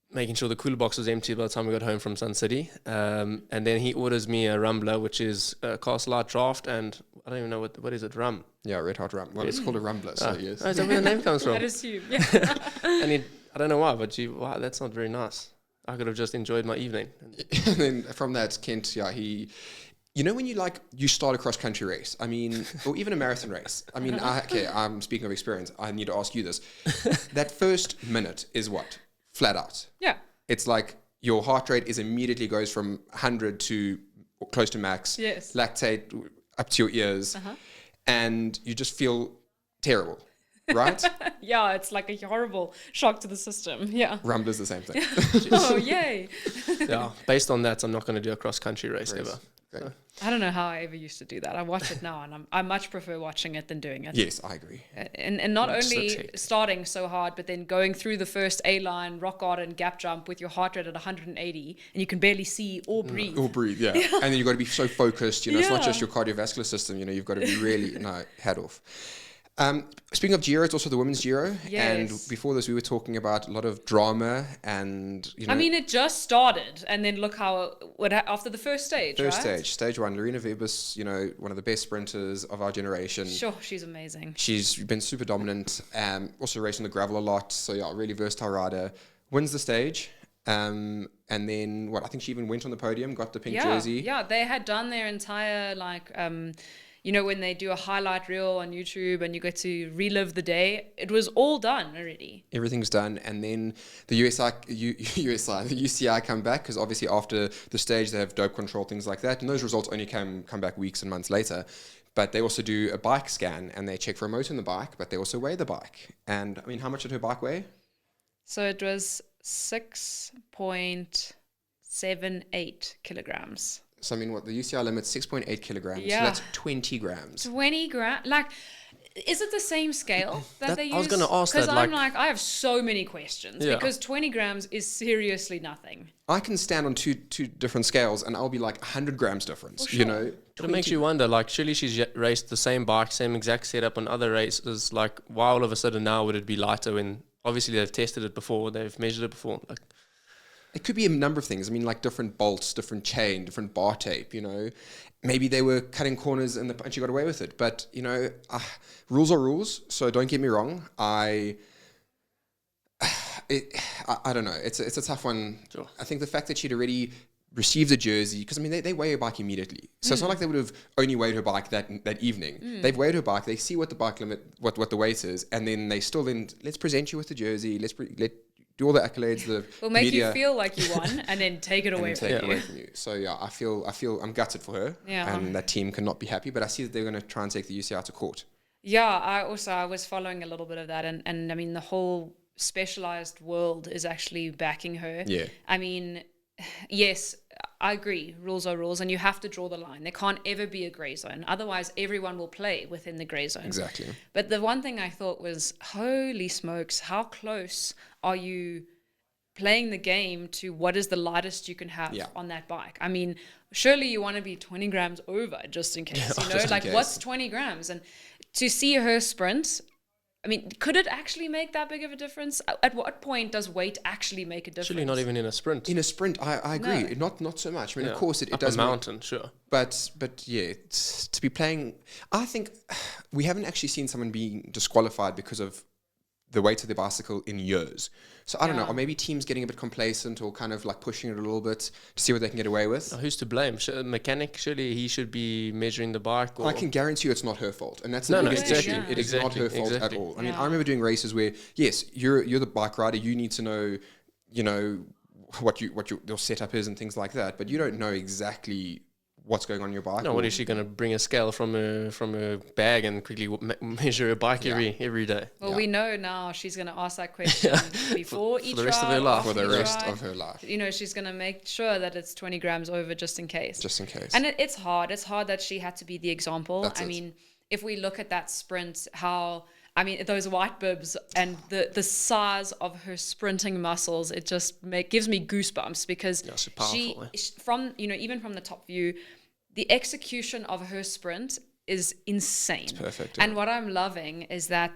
making sure the cooler box was empty by the time we got home from Sun City. And then he orders me a rumbler, which is a Castle Light draft, and I don't even know what is it, rum? Yeah, red hot rum. Well, it's called a rumbler, so yes. Oh, is that where the name comes from? I'd assume, yeah. And I don't know why, but wow, that's not very nice. I could have just enjoyed my evening. And then from that, Kent, he... when you start a cross-country race, I mean, or even a marathon race. I mean, I'm speaking of experience. I need to ask you this. That first minute is what? Flat out. Yeah. It's like your heart rate immediately goes from 100 to close to max. Yes. Lactate up to your ears. And you just feel terrible, right? Yeah, it's like a horrible shock to the system. Yeah. Rumbler's the same thing. Oh, yay. Yeah, based on that, I'm not going to do a cross-country race ever. So. I don't know how I ever used to do that. I watch it now, and I much prefer watching it than doing it. Yes, I agree. And not only starting so hard, but then going through the first A-line, rock garden, gap jump with your heart rate at 180, and you can barely see or breathe. Or breathe, yeah. And then you've got to be so focused. It's not just your cardiovascular system. You've got to be really, hat off. Speaking of Giro, it's also the women's Giro. Yes. And before this, we were talking about a lot of drama and, I mean, it just started. And then look how, after the first stage, Stage 1, Lorena Wiebes, one of the best sprinters of our generation. Sure, she's amazing. She's been super dominant, also racing the gravel a lot. So, yeah, really versatile rider. Wins the stage. And then, I think she even went on the podium, got the pink jersey. Yeah, they had done their entire, when they do a highlight reel on YouTube and you get to relive the day, it was all done already. Everything's done. And then the the UCI come back, because obviously after the stage they have dope control, things like that. And those results only come back weeks and months later. But they also do a bike scan and they check for a motor in the bike, but they also weigh the bike. And I mean, how much did her bike weigh? So it was 6.78 kilograms. So, I mean, the UCI limit's 6.8 kilograms. Yeah. So that's 20 grams. 20 grams? Is it the same scale that they use? I was going to ask that. Because I have so many questions. Yeah. Because 20 grams is seriously nothing. I can stand on two different scales and I'll be 100 grams difference, sure. But it makes you wonder, surely she's raced the same bike, same exact setup on other races. Why all of a sudden now would it be lighter when obviously they've tested it before, they've measured it before? It could be a number of things. I mean, different bolts, different chain, different bar tape, Maybe they were cutting corners and she got away with it. But, rules are rules. So don't get me wrong. I don't know. It's a tough one. Sure. I think the fact that she'd already received the jersey, because, I mean, they weigh her bike immediately. So it's not like they would have only weighed her bike that evening. They've weighed her bike. They see what the bike limit, what the weight is. And then they still let's present you with the jersey. Let's do all the accolades, we'll make you feel like you won, and then take it away from you. So yeah, I feel I'm gutted for her, and that team cannot be happy. But I see that they're going to try and take the UCI to court. Yeah, I was following a little bit of that, and I mean the whole specialized world is actually backing her. Yeah, I mean, yes, I agree. Rules are rules, and you have to draw the line. There can't ever be a grey zone. Otherwise, everyone will play within the grey zone. Exactly. But the one thing I thought was, holy smokes, how close are you playing the game to what is the lightest you can have on that bike? I mean, surely you want to be 20 grams over just in case, what's 20 grams? And to see her sprint, I mean, could it actually make that big of a difference? At what point does weight actually make a difference? Actually, not even in a sprint. In a sprint, I agree. No. Not so much. I mean, of course, it does. Up a mountain, sure. But yeah, to be playing, I think we haven't actually seen someone being disqualified because of the weight of the bicycle in years. So I don't know, or maybe teams getting a bit complacent or kind of pushing it a little bit to see what they can get away with. Who's to blame? Mechanic, surely he should be measuring the bike. Or... I can guarantee you it's not her fault. And that's the biggest issue. It is not her fault at all. I mean, I remember doing races where, yes, you're the bike rider, you need to know, what your setup is and things like that, but you don't know exactly what's going on your bike. No, what is she going to bring a scale from her bag and quickly measure her bike every day? Well, we know now she's going to ask that question before each for the rest ride, of her life. For the rest of her life. She's going to make sure that it's 20 grams over just in case. Just in case. And it's hard. It's hard that she had to be the example. I mean, if we look at that sprint, those white bibs and the size of her sprinting muscles, it just gives me goosebumps because she from even from the top view, the execution of her sprint is insane. It's perfect. And what I'm loving is that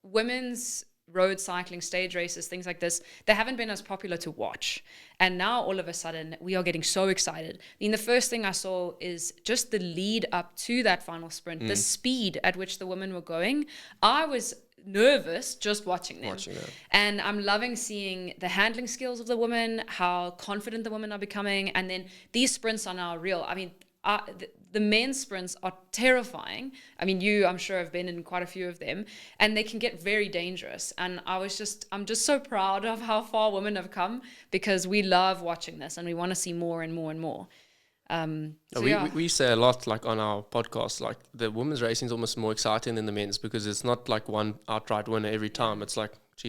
women's road cycling, stage races, things like this, they haven't been as popular to watch. And now all of a sudden we are getting so excited. I mean, the first thing I saw is just the lead up to that final sprint, the speed at which the women were going. I was nervous just watching them. And I'm loving seeing the handling skills of the women, how confident the women are becoming. And then these sprints are now real. I mean, the men's sprints are terrifying. I mean, I'm sure have been in quite a few of them, and they can get very dangerous. And I'm just so proud of how far women have come, because we love watching this and we want to see more and more and more. We say a lot, on our podcast, the women's racing is almost more exciting than the men's, because it's not one outright winner every time. It's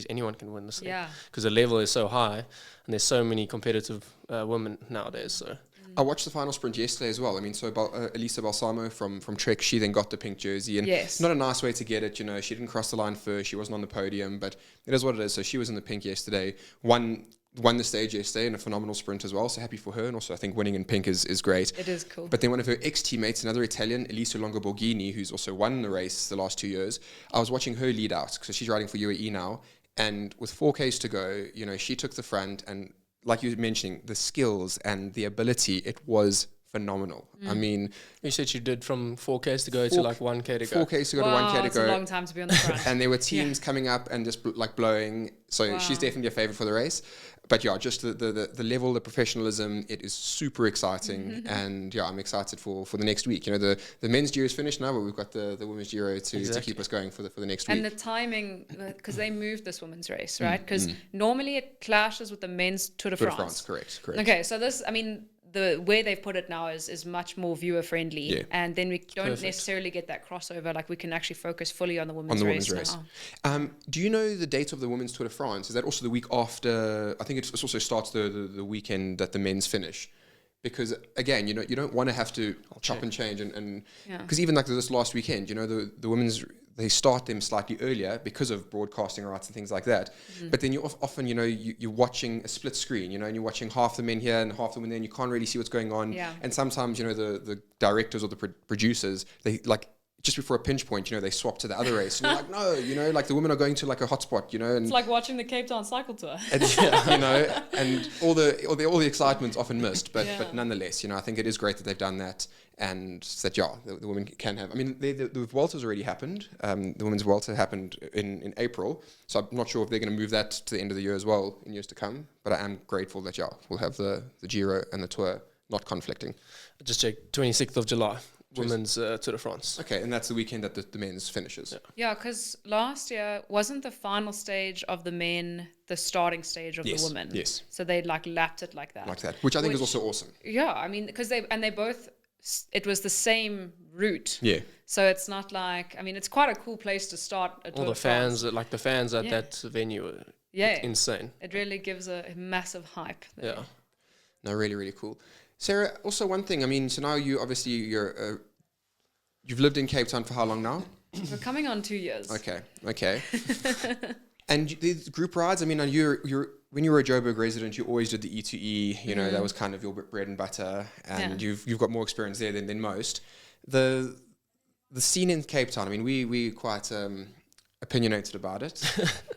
anyone can win this thing. Yeah. Because the level is so high, and there's so many competitive women nowadays. So I watched the final sprint yesterday as well. I mean, so Elisa Balsamo from Trek, she then got the pink jersey, and not a nice way to get it. She didn't cross the line first. She wasn't on the podium, but it is what it is. So she was in the pink yesterday. Won won the stage yesterday in a phenomenal sprint as well. So happy for her. And also I think winning in pink is great. It is cool. But then one of her ex-teammates, another Italian, Elisa Longoborghini, who's also won the race the last 2 years, I was watching her lead out because she's riding for UAE now. And with 4Ks to go, you know, she took the front, and like you were mentioning, the skills and the ability, it was phenomenal. I mean, you said you did from 4Ks to go to like 1K to go. 4Ks to go to 1K to go. It's a long time to be on the front. And there were teams coming up and just like blowing. So she's definitely a favorite for the race. But yeah, just the level, the professionalism, it is super exciting. And yeah, I'm excited for the next week. You know, the men's Giro is finished now, but we've got the women's Giro to keep us going for the next week. And the timing, because they moved this women's race, right? Because normally it clashes with the men's Tour de France. Correct. Okay, so this, I mean, the way they've put it now is much more viewer friendly, and then we don't necessarily get that crossover. Like we can actually focus fully on the women's race. Do you know the date of the women's Tour de France? Is that also the week after? I think it also starts the weekend that the men's finish. Because again, you know, you don't want to have to chop and change and because even like this last weekend, you know, the women's, they start them slightly earlier because of broadcasting rights and things like that. But then you often, you know, you're watching a split screen, you know, and you're watching half the men here and half the women there, and you can't really see what's going on. And sometimes, you know, the directors or the producers, they like, just before a pinch point, you know, they swap to the other race. And you're like, no, you know, like the women are going to like a hotspot, you know. And it's like watching the Cape Town cycle tour. And, you know, and all the excitement's often missed. But nonetheless, you know, I think it is great that they've done that, and that, the women can have. I mean, the Vuelta's already happened. The women's Vuelta happened in April. So I'm not sure if they're going to move that to the end of the year as well in years to come. But I am grateful that, we'll have the Giro and the Tour not conflicting. Just check, 26th of July. Women's Tour de France. Okay, and that's the weekend that the men's finishes. Yeah, because last year wasn't the final stage of the men the starting stage of the women. Yes. So they like lapped it like that. Which I think is also awesome. Yeah, I mean, because they both, it was the same route. Yeah. So it's not like, I mean, it's quite a cool place to start a Tour All the fans, like the fans at that venue are insane. It really gives a massive hype there. Yeah. No, really, really cool. Sarah, also one thing, I mean, so now you've lived in Cape Town for how long now? We're coming on 2 years. Okay. And these group rides, I mean, you're when you were a Joburg resident, you always did the E2E, you know, that was kind of your bread and butter, and you've got more experience there than most. The scene in Cape Town, I mean, we quite opinionated about it.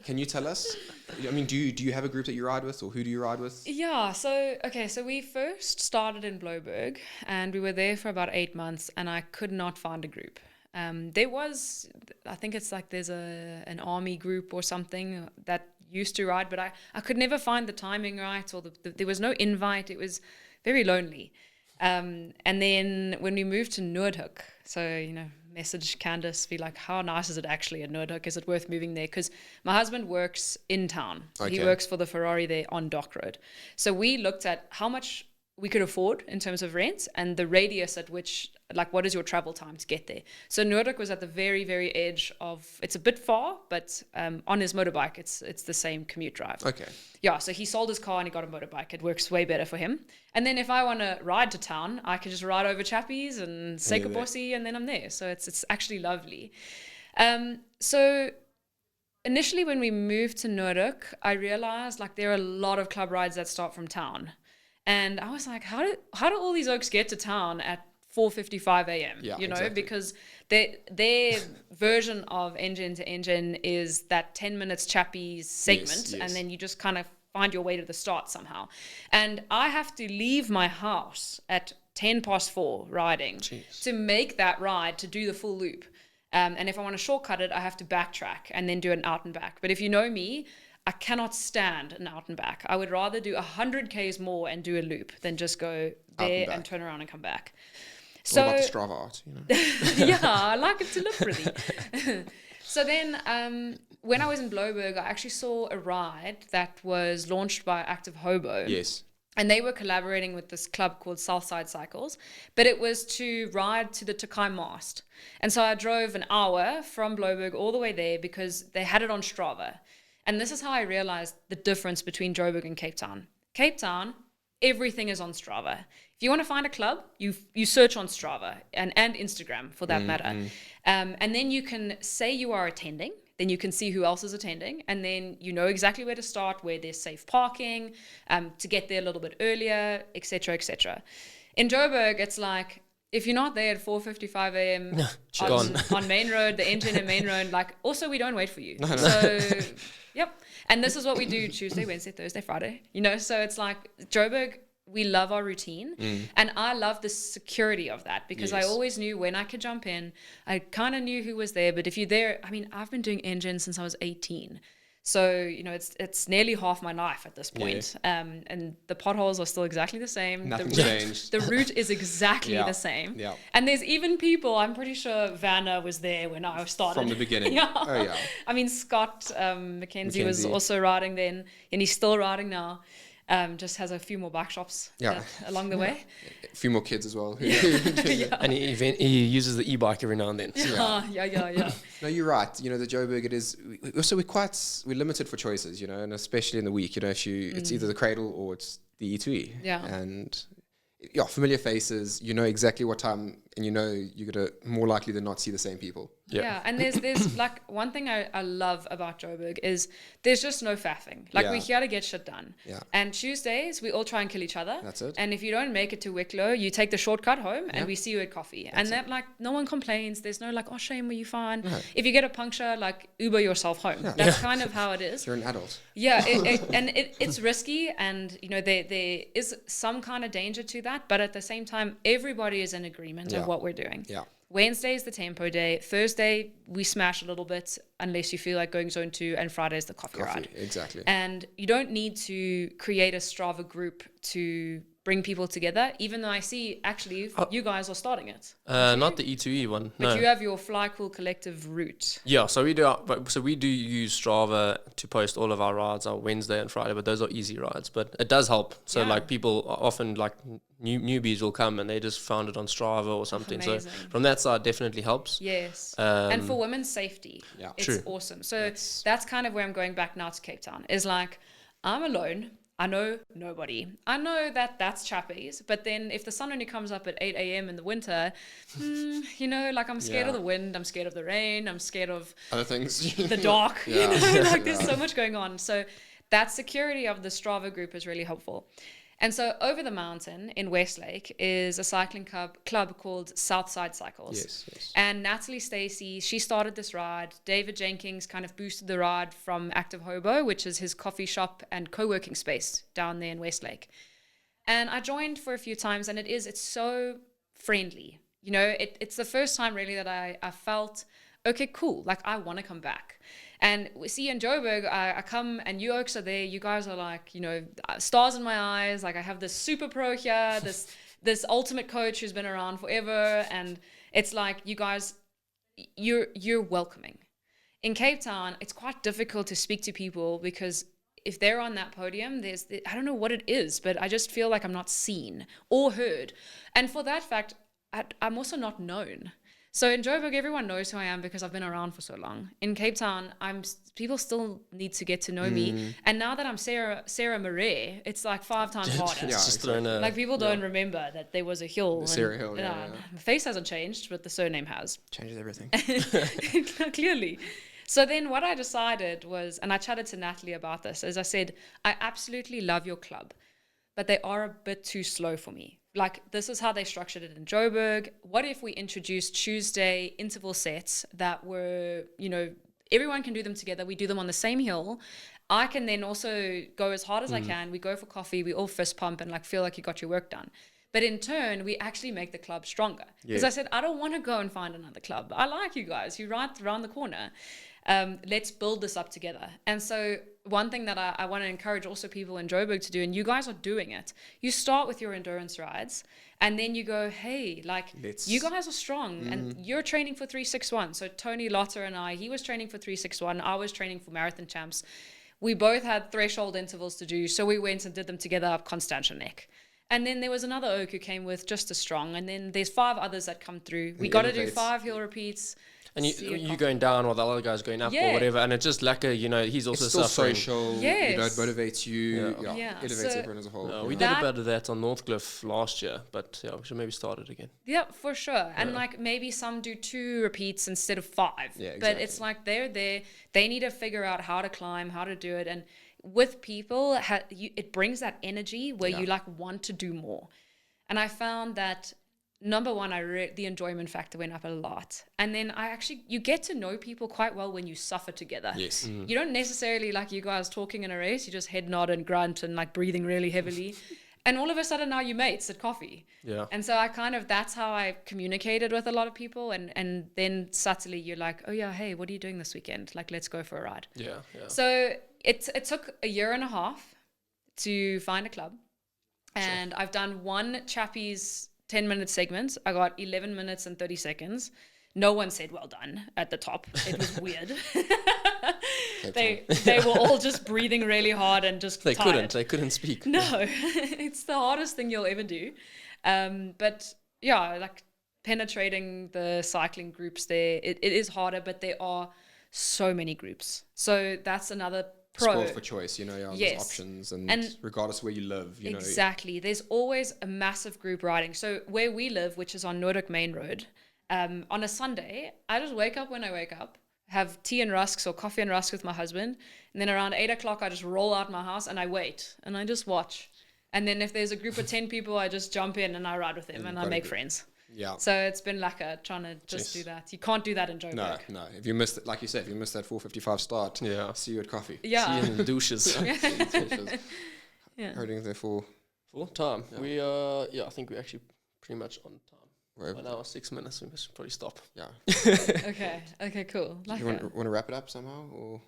Can you tell us? I mean, do you have a group that you ride with, or who do you ride with? Yeah, so we first started in Bloberg, and we were there for about 8 months, and I could not find a group. There was, I think it's like there's an army group or something that used to ride, but I could never find the timing right, or there was no invite. It was very lonely. And then when we moved to Noordhoek, so, you know, message Candice, be like, how nice is it actually in Noordhoek? Is it worth moving there? Because my husband works in town. So he works for the Ferrari there on Dock Road. So we looked at how much we could afford in terms of rent and the radius at which, like, what is your travel time to get there? So Noordhoek was at the very, very edge of, it's a bit far, but on his motorbike, it's the same commute drive. Okay. Yeah, so he sold his car and he got a motorbike. It works way better for him. And then if I want to ride to town, I can just ride over Chappies and Sekabossi, and then I'm there. So it's actually lovely. So initially when we moved to Noordhoek, I realized, like, there are a lot of club rides that start from town. And I was like, how do all these oaks get to town at 4:55 a.m.? Yeah, you know, exactly. because their version of engine to engine is that 10 minutes Chappies segment, and then you just kind of find your way to the start somehow. And I have to leave my house at 4:10 riding to make that ride, to do the full loop. And if I want to shortcut it, I have to backtrack and then do an out and back. But if you know me, I cannot stand an out and back. I would rather do 100 Ks more and do a loop than just go there and turn around and come back. So what about the Strava art, you know? yeah, I like it to look pretty. So then when I was in Bloberg, I actually saw a ride that was launched by Active Hobo. Yes. And they were collaborating with this club called Southside Cycles, but it was to ride to the Tokai mast. And so I drove an hour from Bloberg all the way there because they had it on Strava. And this is how I realized the difference between Joburg and Cape Town. Cape Town, everything is on Strava. If you want to find a club, you search on Strava and Instagram for that matter. And then you can say you are attending, then you can see who else is attending, and then you know exactly where to start, where there's safe parking, to get there a little bit earlier, etc., etc. In Joburg, it's like, if you're not there at 4:55 a.m. on Main Road, the engine and Main Road, like, also we don't wait for you. So, yep. And this is what we do Tuesday, Wednesday, Thursday, Friday. You know, so it's like Joburg, we love our routine. And I love the security of that, because I always knew when I could jump in. I kind of knew who was there. But if you're there, I mean, I've been doing engine since I was 18. So, you know, it's nearly half my life at this point. And the potholes are still exactly the same. Nothing changed. The route is exactly the same. Yeah. And there's even people, I'm pretty sure Vanna was there when I started. From the beginning. Yeah. Oh, yeah. I mean, Scott Mackenzie was also riding then, and he's still riding now. Just has a few more back shops along the way. A few more kids as well. And he uses the e-bike every now and then. Yeah. No, you're right. You know, the Joburg, it is. We're limited for choices. You know, and especially in the week. You know, it's either the cradle or it's the E2E. Yeah. And familiar faces. You know exactly what time, and you know you're gonna more likely than not see the same people. Yeah, and there's like one thing I love about Joburg is there's just no faffing. Like we're here to get shit done. Yeah. And Tuesdays we all try and kill each other. That's it. And if you don't make it to Wicklow, you take the shortcut home, and we see you at coffee. And that, like, no one complains. There's no like, oh shame, were you fine? No. If you get a puncture, like, Uber yourself home. Yeah. That's kind of how it is. You're an adult. Yeah, it's risky, and you know there is some kind of danger to that, but at the same time, everybody is in agreement of what we're doing. Yeah. Wednesday is the tempo day. Thursday, we smash a little bit unless you feel like going zone 2, and Friday is the coffee ride. Exactly. And you don't need to create a Strava group to bring people together, even though I see actually you guys are starting it. Not the E2E one. But you have your Fly Cool Collective route. Yeah, so we do use Strava to post all of our rides on Wednesday and Friday, but those are easy rides. But it does help. So like people often, like newbies will come and they just found it on Strava or something. Amazing. So from that side, definitely helps. Yes. And for women's safety, it's awesome. So that's kind of where I'm going back now to Cape Town. Is like, I'm alone. I know nobody. I know that that's chappies, but then if the sun only comes up at 8 a.m. in the winter, you know, like, I'm scared of the wind, I'm scared of the rain, I'm scared of other things, the dark, you know, like there's so much going on. So that security of the Strava group is really helpful. And so over the mountain in Westlake is a cycling club called Southside Cycles. Yes. And Natalie Stacey, she started this ride. David Jenkins kind of boosted the ride from Active Hobo, which is his coffee shop and co-working space down there in Westlake. And I joined for a few times, and it's so friendly. You know, it's the first time really that I felt, okay, cool, like I want to come back. And we see in Joburg, I come and you oaks are there. You guys are like, you know, stars in my eyes. Like, I have this super pro here, this ultimate coach who's been around forever. And it's like, you guys, you're welcoming. In Cape Town, it's quite difficult to speak to people because if they're on that podium, I don't know what it is, but I just feel like I'm not seen or heard. And for that fact, I'm also not known. So in Joburg, everyone knows who I am because I've been around for so long. In Cape Town, people still need to get to know me. And now that I'm Sarah Maré, it's like 5 times harder. Like, people don't remember that there was a hill. The Sarah Hill, The face hasn't changed, but the surname has. Changes everything. Clearly. So then what I decided was, and I chatted to Natalie about this, as I said, I absolutely love your club, but they are a bit too slow for me. Like, this is how they structured it in Joburg. What if we introduced Tuesday interval sets that were, you know, everyone can do them together. We do them on the same hill. I can then also go as hard as I can. We go for coffee. We all fist pump and like feel like you got your work done. But in turn, we actually make the club stronger. Because I said, I don't want to go and find another club. I like you guys. You're right around the corner. Let's build this up together. And so one thing that I want to encourage also people in Joburg to do, and you guys are doing it, you start with your endurance rides, and then you go, hey, like, you guys are strong, and you're training for 361. So Tony Lotter and he was training for 361. I was training for Marathon Champs. We both had threshold intervals to do, so we went and did them together up Constantia Neck. And then there was another oak who came with just as strong, and then there's 5 others that come through. We got to do 5 hill repeats. And you going down while the other guy's going up or whatever, and it's just like he's also it's still suffering. social. Yes. You know, it motivates you. Yeah. Elevates everyone as a whole. We did a bit of that on Northcliffe last year, but we should maybe start it again. Yeah, for sure. And like maybe some do 2 repeats instead of 5. Yeah, exactly. But it's like they're there. They need to figure out how to climb, how to do it. And with people, it brings that energy where you like want to do more. And I found that number one, the enjoyment factor went up a lot. And then you get to know people quite well when you suffer together. Yes. You don't necessarily like you guys talking in a race. You just head nod and grunt and like breathing really heavily. And all of a sudden now you're mates at coffee. Yeah. And so that's how I communicated with a lot of people. And then subtly you're like, oh yeah, hey, what are you doing this weekend? Like, let's go for a ride. Yeah. So it took a year and a half to find a club. And I've done one Chappie's 10-minute segment. I got 11 minutes and 30 seconds. No one said well done at the top. It was weird. They were all just breathing really hard and just tired. They couldn't speak. No, it's the hardest thing you'll ever do. But yeah, like penetrating the cycling groups there, it is harder, but there are so many groups. So that's another pro. Sport for choice, there's options, and regardless of where you live, Exactly. There's always a massive group riding. So where we live, which is on Nordic Main Road, on a Sunday, I just wake up when I wake up, have tea and rusks or coffee and rusks with my husband, and then around 8 o'clock, I just roll out my house and I wait and I just watch. And then if there's a group of 10 people, I just jump in and I ride with them and I make friends. Yeah. So it's been like trying to just do that. You can't do that in Joburg. No. If you missed it, like you said, if you missed that 4:55 start, see you at coffee. Yeah. See you in the douches. Yeah. Hurting there for full time. Yeah. We I think we're actually pretty much on time. Right. 1 hour 6 minutes. We must probably stop. Yeah. Okay. Cool. You want to wrap it up somehow, or?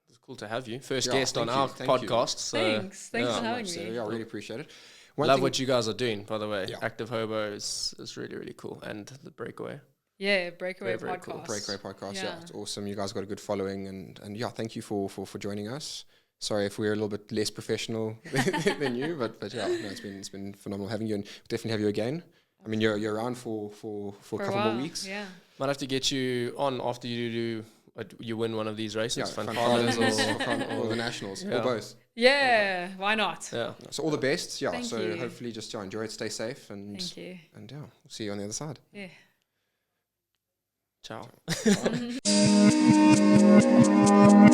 It's cool to have you. First guest on our podcast. So thanks for having me. Yeah, I really appreciate it. Love what you guys are doing, by the way. Yeah. Active Hobo is really, really cool. And the Breakaway. Yeah, Breakaway very podcast. Cool. Breakaway podcast, yeah. It's awesome. You guys got a good following. And yeah, thank you for joining us. Sorry if we're a little bit less professional than you, but yeah, no, it's been phenomenal having you, and we'll definitely have you again. I mean, you're around for a couple more weeks. Yeah. Might have to get you on after you win one of these races, Fanfaras or the Nationals, or both. Yeah, why not? Yeah. So all the best. Yeah. Thank so you. Hopefully just enjoy it, stay safe, and thank you. And we'll see you on the other side. Yeah. Ciao. Ciao.